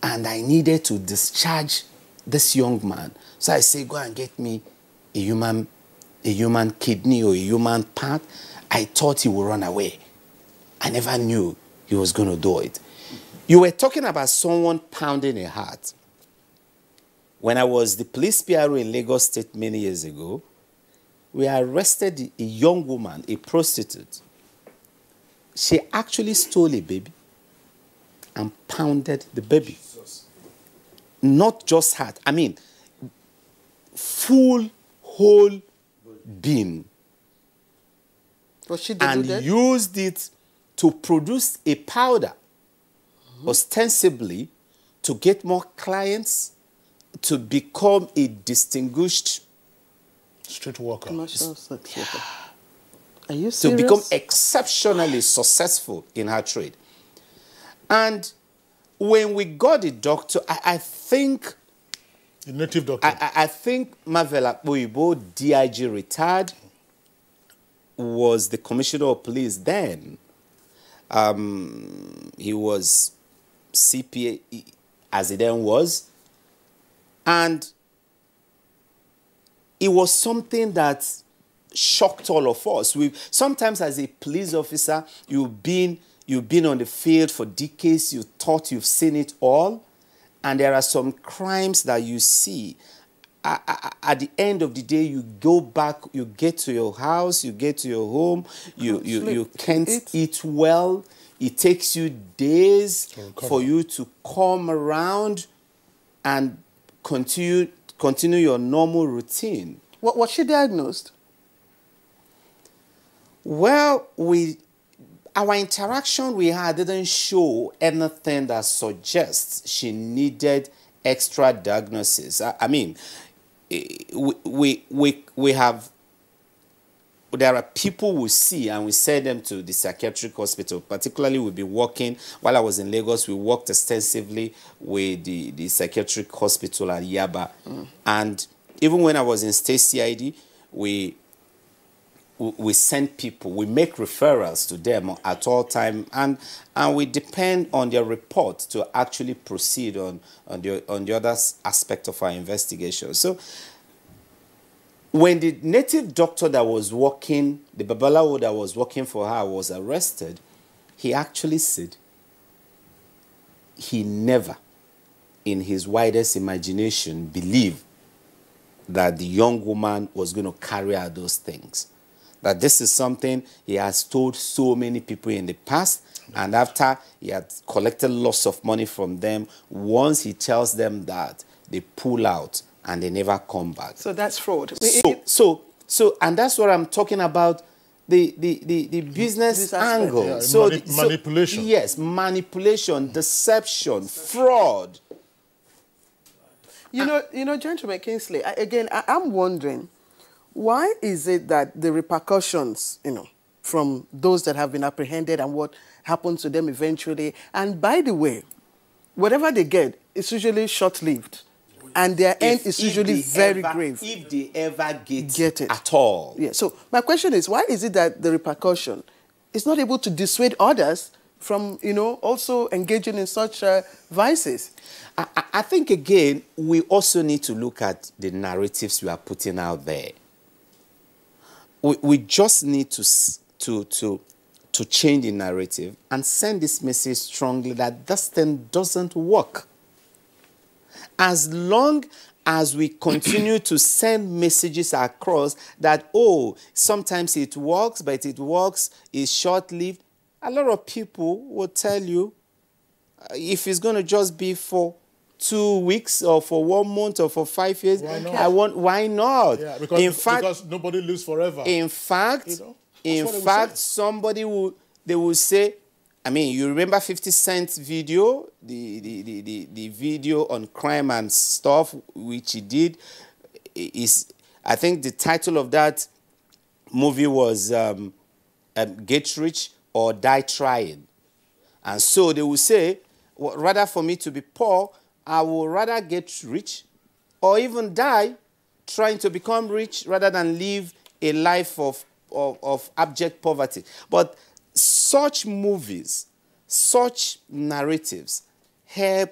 and I needed to discharge this young man. So I say, go and get me a human kidney or a human part. I thought he would run away. I never knew he was going to do it. You were talking about someone pounding a heart. When I was the police PRO in Lagos State many years ago, we arrested a young woman, a prostitute. She actually stole a baby and pounded the baby. Jesus. Not just heart. I mean, full, whole being. Was she and deluded? Used it to produce a powder, ostensibly to get more clients, to become a distinguished street worker. Commercial sex worker. Are you serious? To become exceptionally successful in her trade. And when we got the doctor, I think... The native doctor. I think Mavela Boibo, DIG retired, was the commissioner of police then. He was CPA, as he then was. And it was something that shocked all of us. Sometimes as a police officer, you've been on the field for decades, you thought you've seen it all, and there are some crimes that you see. At the end of the day, you go back, you get to your house, you get to your home, you can't eat well. It takes you days for you to come around and continue your normal routine. Was she diagnosed? Well, our interaction we had didn't show anything that suggests she needed extra diagnosis. I mean, we have, there are people we see and we send them to the psychiatric hospital. Particularly, we've been working, while I was in Lagos, we worked extensively with the psychiatric hospital at Yaba. And even when I was in state CID, we send people, we make referrals to them at all time, and we depend on their report to actually proceed on the other aspect of our investigation. So when the native doctor that was working, the Babalawo that was working for her was arrested, he actually said he never, in his widest imagination, believed that the young woman was going to carry out those things. That this is something he has told so many people in the past, and after he had collected lots of money from them, once he tells them that, they pull out and they never come back. So that's fraud. So and that's what I'm talking about, the business angle. Yeah, manipulation. Yes, manipulation, deception, fraud. You know, gentleman Kingsley, I'm wondering, why is it that the repercussions, from those that have been apprehended and what happens to them eventually, and by the way, whatever they get, it's usually short-lived, and their end is usually very grave. If they ever get it at all. Yeah. So my question is, why is it that the repercussion is not able to dissuade others from, also engaging in such vices? I think, again, we also need to look at the narratives we are putting out there. We just need to change the narrative and send this message strongly that this thing doesn't work. As long as we continue to send messages across that, sometimes it works, but it works, is short-lived, a lot of people will tell you, if it's going to just be for 2 weeks or for 1 month or for 5 years, why not? Yeah, because nobody lives forever. In fact, somebody will say, I mean, you remember 50 Cent's video, the video on crime and stuff, which he did, I think the title of that movie was Get Rich or Die Trying. And so they will say, well, rather for me to be poor, I would rather get rich or even die trying to become rich rather than live a life of abject poverty. But such movies, such narratives help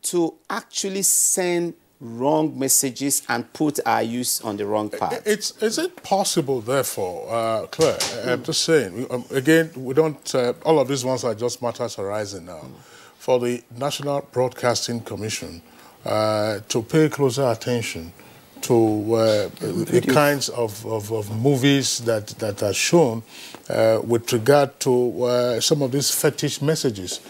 to actually send wrong messages and put our youth on the wrong path. Is it possible, therefore, Claire, I'm just saying, again, we don't, all of these ones are just matters arising now, for the National Broadcasting Commission to pay closer attention to the kinds of movies that are shown with regard to some of these fetish messages,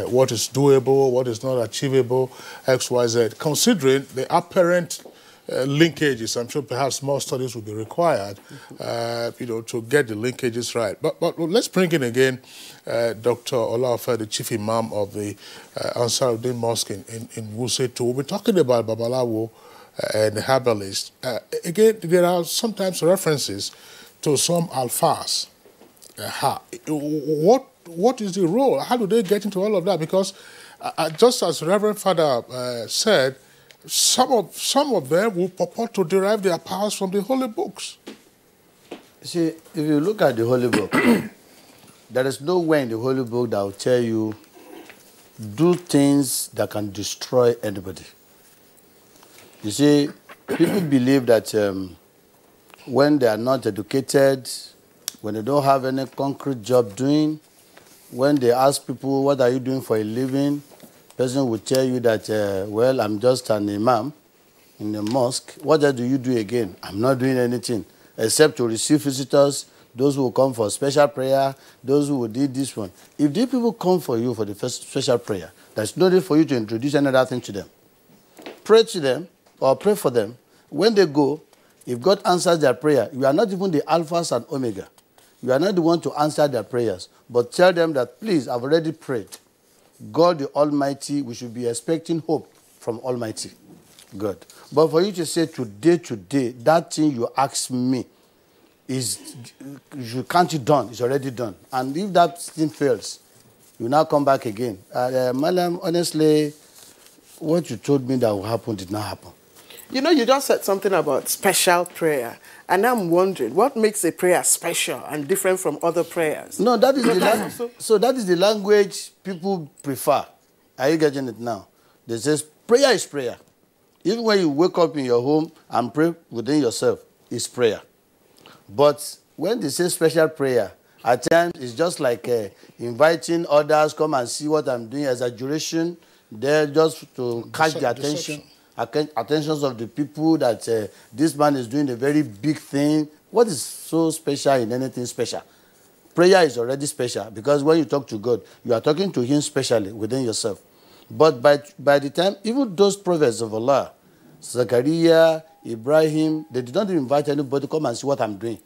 what is doable, what is not achievable, X, Y, Z, considering the apparent linkages. I'm sure perhaps more studies will be required, to get the linkages right. But let's bring in again Dr. Olaofe, the Chief Imam of the Ansaruddin Mosque in Wuse too. We'll be talking about Babalawo and the herbalist. Again, there are sometimes references to some alfas. What is the role? How do they get into all of that? Because just as Reverend Father said, some of them will purport to derive their powers from the holy books. See, if you look at the holy book, there is nowhere in the holy book that will tell you do things that can destroy anybody. You see, people believe that when they are not educated, when they don't have any concrete job doing, when they ask people, what are you doing for a living? Person will tell you that, well, I'm just an imam in a mosque. What else do you do again? I'm not doing anything except to receive visitors, those who will come for special prayer, those who will do this one. If these people come for you for the first special prayer, there's no need for you to introduce another thing to them. Pray to them or pray for them. When they go, if God answers their prayer, you are not even the alphas and omega. You are not the one to answer their prayers, but tell them that, please, I've already prayed. God the Almighty, we should be expecting hope from Almighty God. But for you to say today, that thing you asked me is, you can't it done, it's already done. And if that thing fails, you now come back again. Madam, honestly, what you told me that will happen did not happen. You know, you just said something about special prayer. And I'm wondering, what makes a prayer special and different from other prayers? No, that is so that is the language people prefer. Are you getting it now? They say prayer is prayer. Even when you wake up in your home and pray within yourself, it's prayer. But when they say special prayer, at times it's just like inviting others, come and see what I'm doing, exaggeration, there just to catch the attentions of the people that this man is doing a very big thing. What is so special in anything special? Prayer is already special because when you talk to God, you are talking to him specially within yourself. But by the time, even those prophets of Allah, Zachariah, Ibrahim, they did not invite anybody to come and see what I'm doing.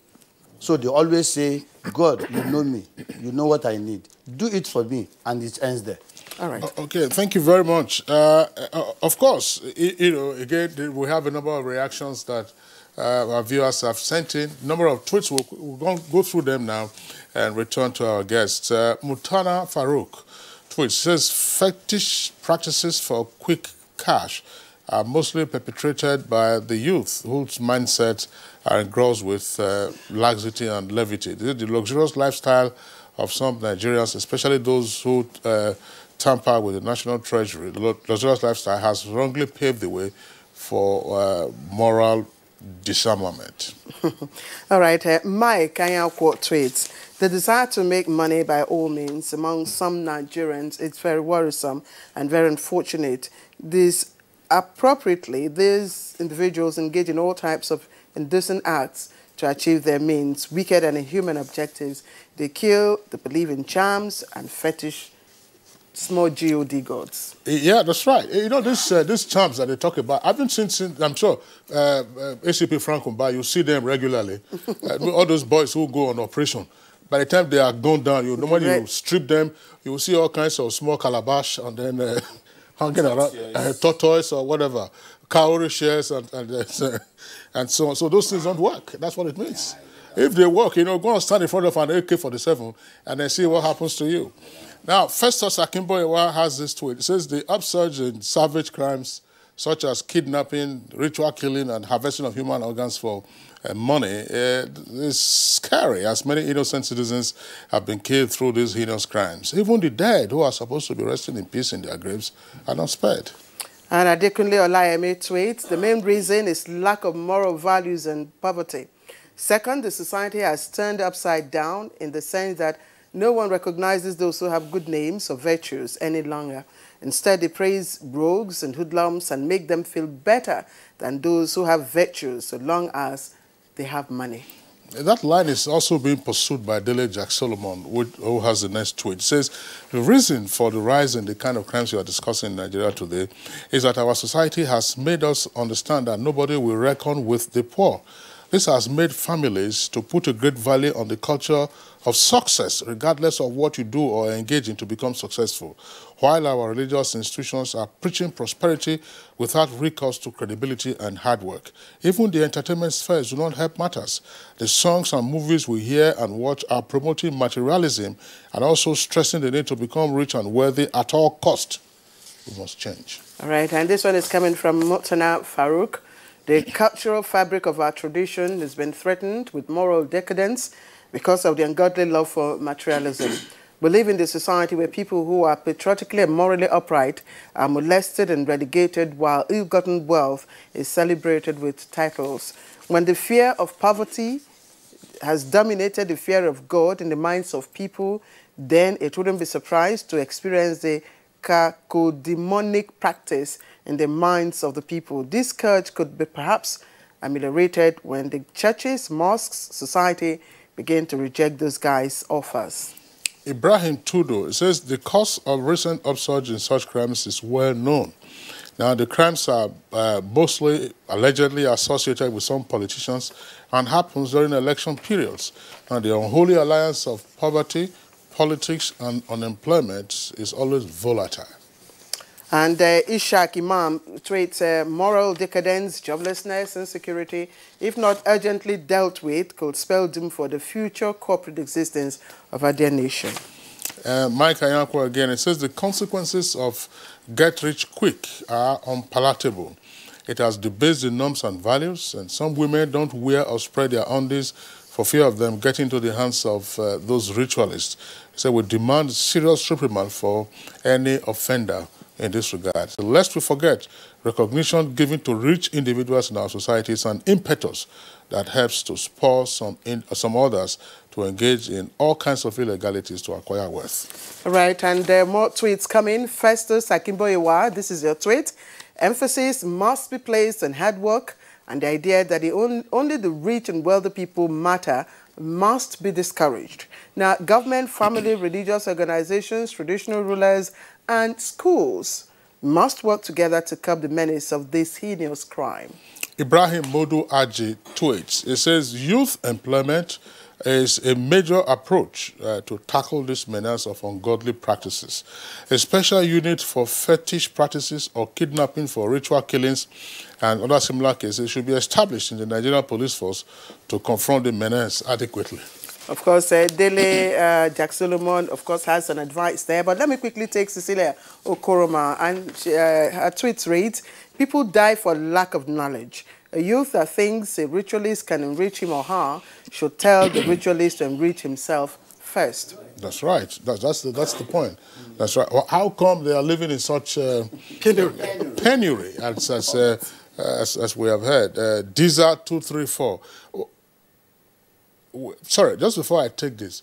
So they always say, God, you know me. You know what I need. Do it for me. And it ends there. All right. Okay, thank you very much. Of course, you know, again, we have a number of reactions that our viewers have sent in. Number of tweets, we'll go through them now and return to our guests. Mutana Farouk tweet says, fetish practices for quick cash are mostly perpetrated by the youth whose mindsets are engrossed with laxity and levity. This is the luxurious lifestyle of some Nigerians, especially those who tamper with the national treasury. The luxurious lifestyle has wrongly paved the way for moral disarmament. All right, Mike Kanyako tweets, the desire to make money by all means among some Nigerians is very worrisome and very unfortunate. Appropriately, these individuals engage in all types of indecent acts to achieve their means, wicked and inhuman objectives. They kill, they believe in charms and fetish small God gods. Yeah, that's right. You know, these charms that they talk about, I've been since, I'm sure, ACP Frankumba, you see them regularly. All those boys who go on operation. By the time they are gone down, normally you strip them, you will see all kinds of small calabash and then hanging around, tortoise or whatever, cowrie shares and so on. So those things don't work. That's what it means. If they work, go and stand in front of an AK-47 and then see what happens to you. Now, Festus Akimboyewa has this tweet. It says the upsurge in savage crimes such as kidnapping, ritual killing, and harvesting of human organs for money is scary, as many innocent citizens have been killed through these heinous crimes. Even the dead, who are supposed to be resting in peace in their graves, are not spared. And Adekunle Olayemi tweets, the main reason is lack of moral values and poverty. Second, the society has turned upside down in the sense that no one recognizes those who have good names or virtues any longer. Instead, they praise rogues and hoodlums and make them feel better than those who have virtues so long as they have money. That line is also being pursued by Dele Jack Solomon, who has the next tweet. It says, the reason for the rise in the kind of crimes you are discussing in Nigeria today is that our society has made us understand that nobody will reckon with the poor. This has made families to put a great value on the culture of success, regardless of what you do or engage in to become successful, while our religious institutions are preaching prosperity without recourse to credibility and hard work. Even the entertainment spheres do not help matters. The songs and movies we hear and watch are promoting materialism and also stressing the need to become rich and wealthy at all cost. We must change. All right, and this one is coming from Mutana Farouk. The cultural fabric of our tradition has been threatened with moral decadence because of the ungodly love for materialism. We live in a society where people who are patriotically and morally upright are molested and relegated, while ill-gotten wealth is celebrated with titles. When the fear of poverty has dominated the fear of God in the minds of people, then it wouldn't be surprised to experience the cacodemonic practice in the minds of the people. This scourge could be perhaps ameliorated when the churches, mosques, society begin to reject those guys' offers. Ibrahim Tudo says the cause of recent upsurge in such crimes is well known. Now, the crimes are mostly allegedly associated with some politicians and happens during election periods. Now, the unholy alliance of poverty, politics, and unemployment is always volatile. And Ishaq Imam tweets moral decadence, joblessness, insecurity, if not urgently dealt with, could spell doom for the future corporate existence of our dear nation. Mike Ayako again, it says the consequences of get rich quick are unpalatable. It has debased the norms and values, and some women don't wear or spread their undies for fear of them getting into the hands of those ritualists. So we demand serious reprimand for any offender in this regard. So lest we forget, recognition given to rich individuals in our society is an impetus that helps to spur some others to engage in all kinds of illegalities to acquire wealth. Right, and more tweets coming. Festus Akimboyewa, this is your tweet. Emphasis must be placed on hard work, and the idea that only the rich and wealthy people matter must be discouraged. Now, government, family, religious organizations, traditional rulers, and schools must work together to curb the menace of this heinous crime. Ibrahim Modu Aji tweets, it says youth employment is a major approach to tackle this menace of ungodly practices. A special unit for fetish practices or kidnapping for ritual killings and other similar cases should be established in the Nigerian police force to confront the menace adequately. Of course, Dele Jack Solomon, of course, has an advice there. But let me quickly take Cecilia Okoroma. And her tweet reads, people die for lack of knowledge. A youth that thinks a ritualist can enrich him or her should tell the ritualist to enrich himself first. That's right. That's the point. That's right. Well, how come they are living in such penury as we have heard? DISA 234. Sorry, just before I take this,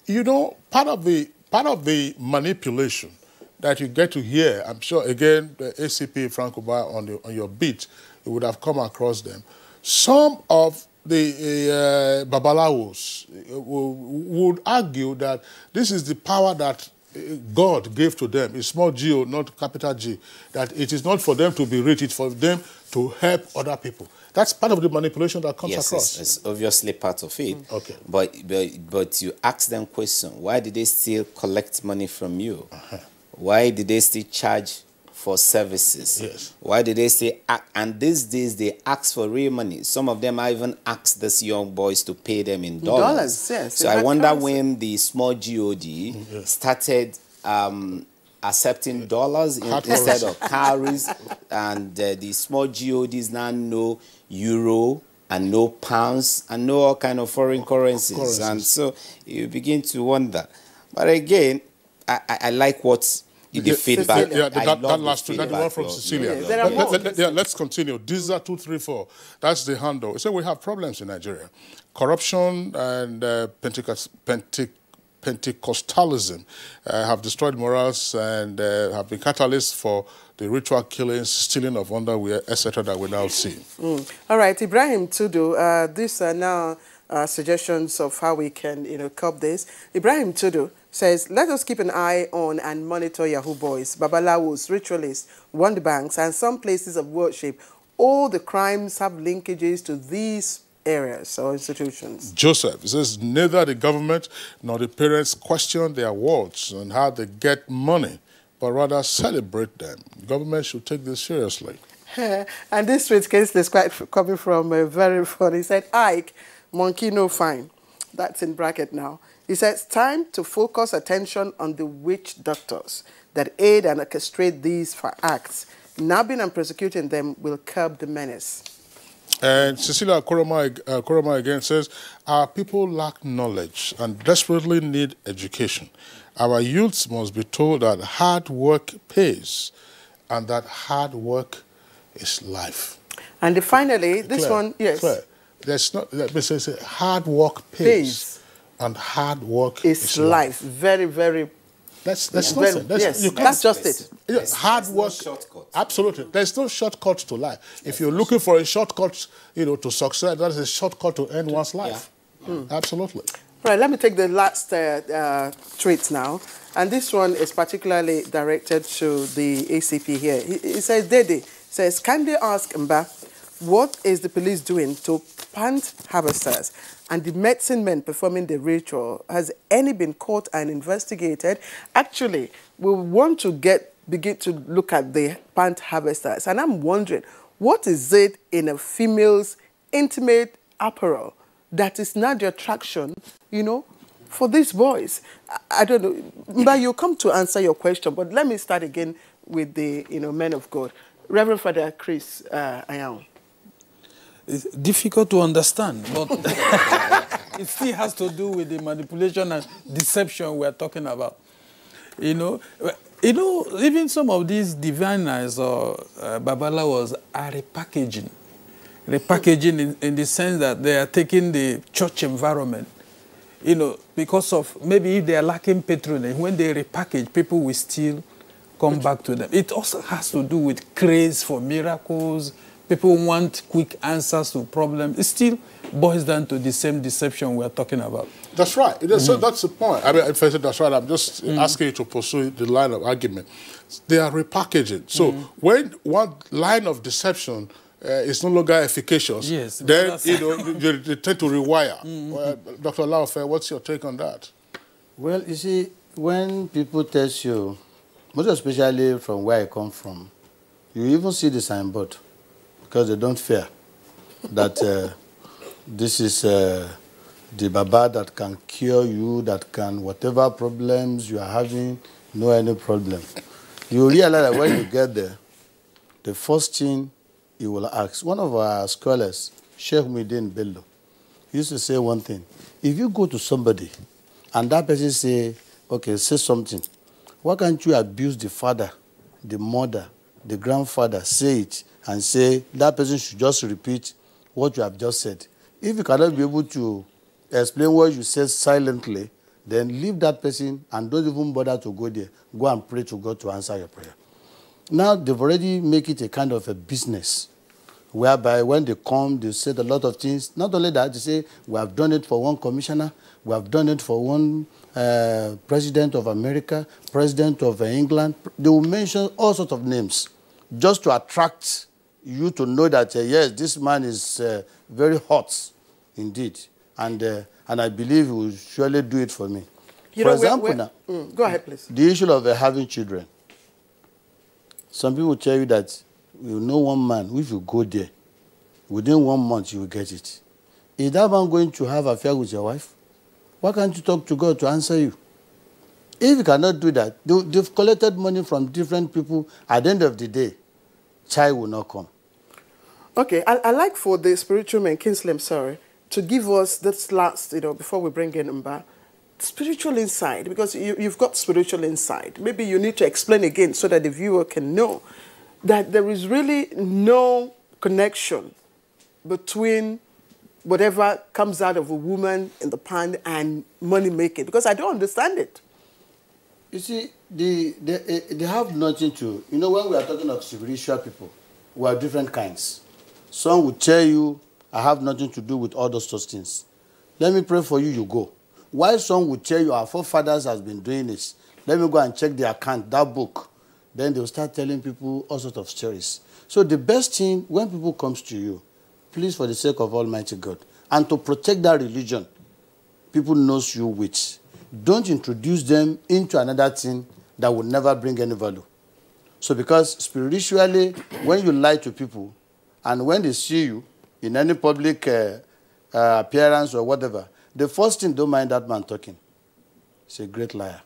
you know, part of the manipulation that you get to hear, I'm sure, again, the ACP Frank Oba on your beat, you would have come across them. Some of the Babalawos would argue that this is the power that God gave to them. It's small G, not capital G. That it is not for them to be rich, it's for them to help other people. That's part of the manipulation that comes across. Yes, it's obviously part of it. Okay. But you ask them question, why did they still collect money from you? Why did they still charge for services? Yes. Why did they say, and these days they ask for real money? Some of them even asked these young boys to pay them in dollars. Yes. So I wonder when the small GOD started accepting dollars instead of cowries, and the small GODs now know euro and no pounds and no all kind of foreign currencies. And so you begin to wonder. But again, I like what the feedback. Yeah, that last two, that one from Cecilia. Let's continue. DISA 234, that's the handle. So we have problems in Nigeria. Corruption and Pentecostalism have destroyed morals and have been catalysts for the ritual killings, stealing of underwear, etc. that we now see. All right, Ibrahim Tudu, these are now suggestions of how we can, curb this. Ibrahim Tudu says, let us keep an eye on and monitor Yahoo boys, Babalawos, ritualists, wonder banks, and some places of worship. All the crimes have linkages to these areas or institutions. Joseph says, neither the government nor the parents question their words and how they get money, but rather celebrate them. The government should take this seriously. And this tweet case is quite coming from a very funny. He said, Ike, monkey no fine. That's in bracket now. He says, time to focus attention on the witch doctors that aid and orchestrate these acts. Nabbing and prosecuting them will curb the menace. And Cecilia Koroma again says, our people lack knowledge and desperately need education. Our youths must be told that hard work pays and that hard work is life. And finally, this Claire, one, yes. Claire, there's not, let me say, hard work pays and hard work is life. Very, very. That's very, nothing. that's just it. Yeah, hard work. Absolutely. There's no shortcut to life. If you're looking for a shortcut, to success, that is a shortcut to end one's life. Yeah. Absolutely. Right, let me take the last tweet now. And this one is particularly directed to the ACP here. He says, Dede says, can they ask Mba, what is the police doing to plant harvesters and the medicine men performing the ritual? Has any been caught and investigated? Actually, we want to begin to look at the plant harvesters. And I'm wondering, what is it in a female's intimate apparel that is not the attraction, for these boys? I don't know. But you'll come to answer your question, but let me start again with the, men of God. Reverend Father Chris Ayang. It's difficult to understand, but it still has to do with the manipulation and deception we're talking about. Even some of these diviners or Babalawas are repackaging. Repackaging in the sense that they are taking the church environment, because of maybe if they are lacking patronage, when they repackage, people will still come back to them. It also has to do with craze for miracles. People want quick answers to problems. It still boils down to the same deception we're talking about. That's right. So that's the point. I mean, if I said that's right, I'm just asking you to pursue the line of argument. They are repackaging. So when one line of deception is no longer efficacious, yes, then they tend to rewire. Dr. Laofe, what's your take on that? Well, you see, when people test you, most especially from where I come from, you even see the signboard because they don't fear that this is the Baba that can cure you, that can, whatever problems you are having, no any problem. You realize that when you get there, the first thing you will ask, one of our scholars, Sheikh Muhyiddin Bello, used to say one thing. If you go to somebody and that person say, okay, say something, why can't you abuse the father, the mother, the grandfather, say it, and say that person should just repeat what you have just said. If you cannot be able to explain what you said silently, then leave that person and don't even bother to go there. Go and pray to God to answer your prayer. Now, they've already make it a kind of a business, whereby when they come, they say a lot of things. Not only that, they say, we have done it for one commissioner, we have done it for one president of America, president of England. They will mention all sorts of names just to attract you to know that, yes, this man is very hot indeed. And I believe he will surely do it for me. For example, now, go ahead, please. The issue of having children. Some people tell you that you know one man, if you go there, within 1 month you will get it. Is that man going to have an affair with your wife? Why can't you talk to God to answer you? If you cannot do that, they've collected money from different people. At the end of the day, child will not come. Okay, I like for the spiritual man, Kingsley, I'm sorry, to give us this last, before we bring in Mba, spiritual insight, because you've got spiritual insight. Maybe you need to explain again so that the viewer can know that there is really no connection between whatever comes out of a woman in the pan and money making, because I don't understand it. You see, they have nothing to, when we are talking of spiritual people, we are different kinds. Some will tell you, I have nothing to do with all those things. Let me pray for you, you go. Why some will tell you, our forefathers has been doing this. Let me go and check the account, that book. Then they'll start telling people all sorts of stories. So the best thing, when people comes to you, please, for the sake of Almighty God, and to protect that religion, people knows you with. Don't introduce them into another thing that will never bring any value. So because spiritually, when you lie to people, and when they see you in any public appearance or whatever, the first thing, don't mind that man talking. He's a great liar.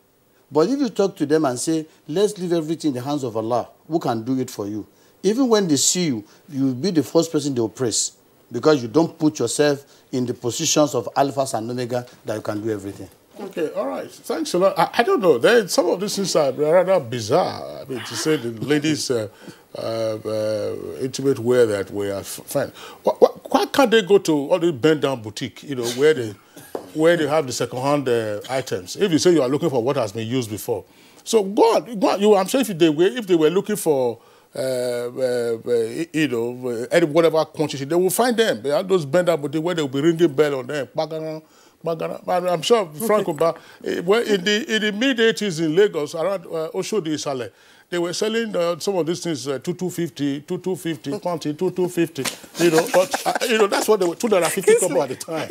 But if you talk to them and say, let's leave everything in the hands of Allah, who can do it for you? Even when they see you, you'll be the first person they will praise. because you don't put yourself in the positions of alphas and omega that you can do everything. Okay, all right. Thanks a lot. I don't know. Some of these things are rather bizarre. I mean, to say the ladies' intimate wear that we are fine. Why can't they go to all these bend-down boutique, you know, where they have the second-hand items? If you say you are looking for what has been used before, so go on. I'm sure if they were looking for you know, whatever quantity, they will find them. They have those bend-down boutique where they will be ringing bell on them. I'm sure Frank Oba, in the mid-80s in Lagos, around Oshodi Isale, they were selling some of these things 250, 250, you know, but you know, that's what they were, 250 kobo at the time.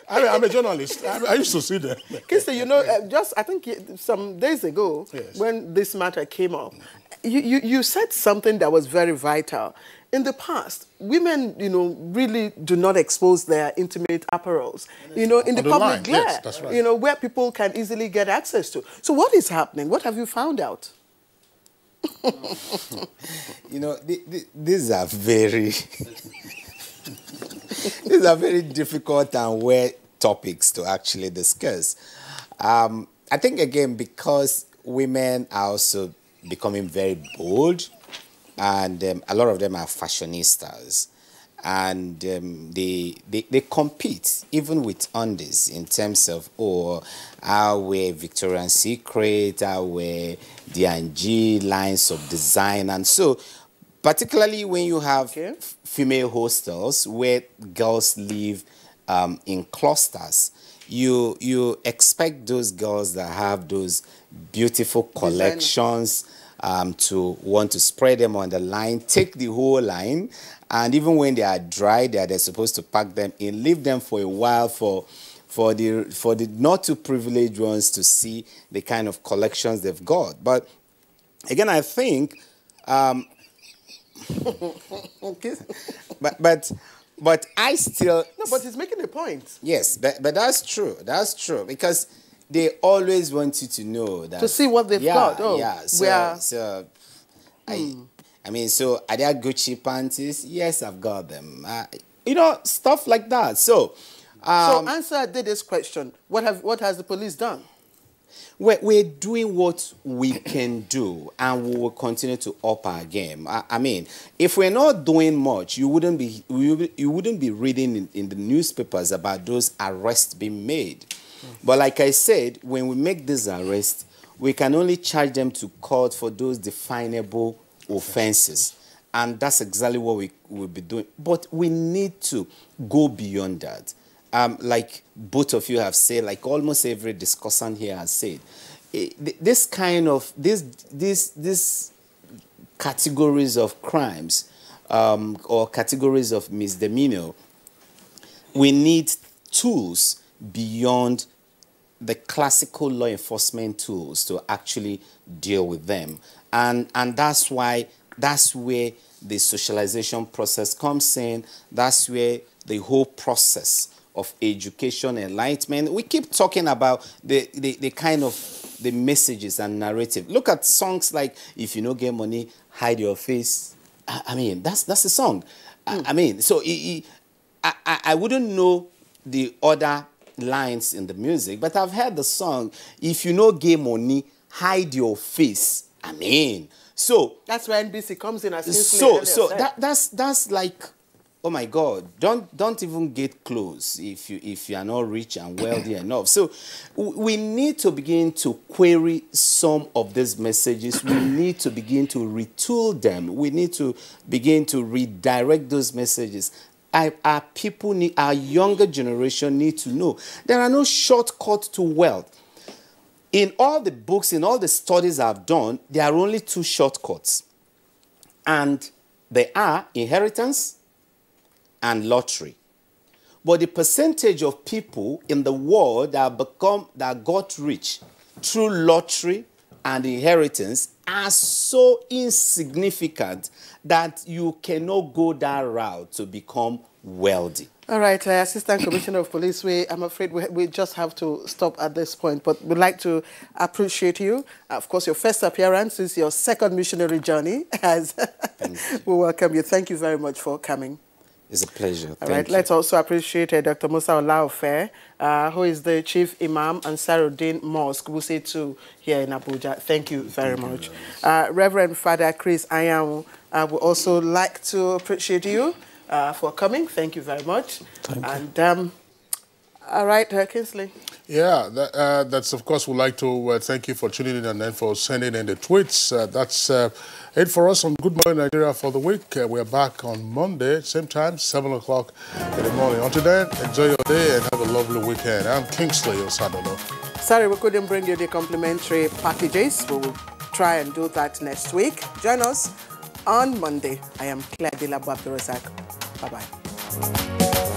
I'm a journalist. I used to see them. Kiste, you know, just I think some days ago, yes, when this matter came up, you said something that was very vital. In the past, women, you know, really do not expose their intimate apparels, you know, in the public glare, yes, that's right, you know, where people can easily get access to. So what is happening? What have you found out? You know, these are very, these are very difficult and weird topics to actually discuss. I think, again, because women are also becoming very bold, and a lot of them are fashionistas, and they compete even with undies in terms of, oh, I wear Victoria's Secret, I wear D&G lines of design. And so particularly when you have female hostels where girls live in clusters, you expect those girls that have those beautiful collections to want to spread them on the line, take the whole line, and even when they are dry, they're supposed to pack them in, leave them for a while for the not too privileged ones to see the kind of collections they've got. But again, I think, but I still... No, but he's making a point. Yes, but that's true. That's true, because they always want you to know that... To see what they've got. Oh, yeah. So I mean, so are there Gucci panties? Yes, I've got them. You know, stuff like that. So answer this question. What has the police done? We're doing what we can do, and we will continue to up our game. I mean, if we're not doing much, you wouldn't be reading in the newspapers about those arrests being made. But like I said, when we make this arrest, we can only charge them to court for those definable offenses. And that's exactly what we will be doing. But we need to go beyond that. Like both of you have said, like almost every discussant here has said, this kind of, this categories of crimes or categories of misdemeanor, we need tools beyond the classical law enforcement tools to actually deal with them. And that's where the socialization process comes in. That's where the whole process of education, enlightenment. We keep talking about the kind of the messages and narrative. Look at songs like, if you don't get money, hide your face. I mean, that's a song. I mean, so I wouldn't know the other lines in the music, but I've heard the song, if you no get money, hide your face. I mean, so that's where NBC comes in as that's like, oh my God, don't even get close if you are not rich and wealthy enough. So we need to begin to query some of these messages. We need to begin to retool them. We need to begin to redirect those messages. Our people need, our younger generation need to know there are no shortcuts to wealth. In all the books, in all the studies I've done, there are only two shortcuts. And they are inheritance and lottery. But the percentage of people in the world that got rich through lottery and inheritance are so insignificant that you cannot go that route to become wealthy. All right, Assistant Commissioner of Police, I'm afraid we just have to stop at this point, but we'd like to appreciate you. Of course, your first appearance is your second missionary journey as We welcome you. Thank you very much for coming. It's a pleasure. All right, let's also appreciate Dr. Musa Olaofe, who is the Chief Imam Ansaruddin Mosque, Wuse 2, here in Abuja. Thank you very much. Reverend Father Chris Ayamu, I would also like to appreciate you for coming. Thank you very much. Thank you. All right, Kingsley. Yeah, that's of course, we'd like to thank you for tuning in and then for sending in the tweets. That's it for us on Good Morning Nigeria for the week. We're back on Monday, same time, 7 o'clock in the morning. Until then, enjoy your day and have a lovely weekend. I'm Kingsley Osadolo. Sorry we couldn't bring you the complimentary packages. We will try and do that next week. Join us on Monday. I am Claire Delabu Abdurrazak. Bye-bye.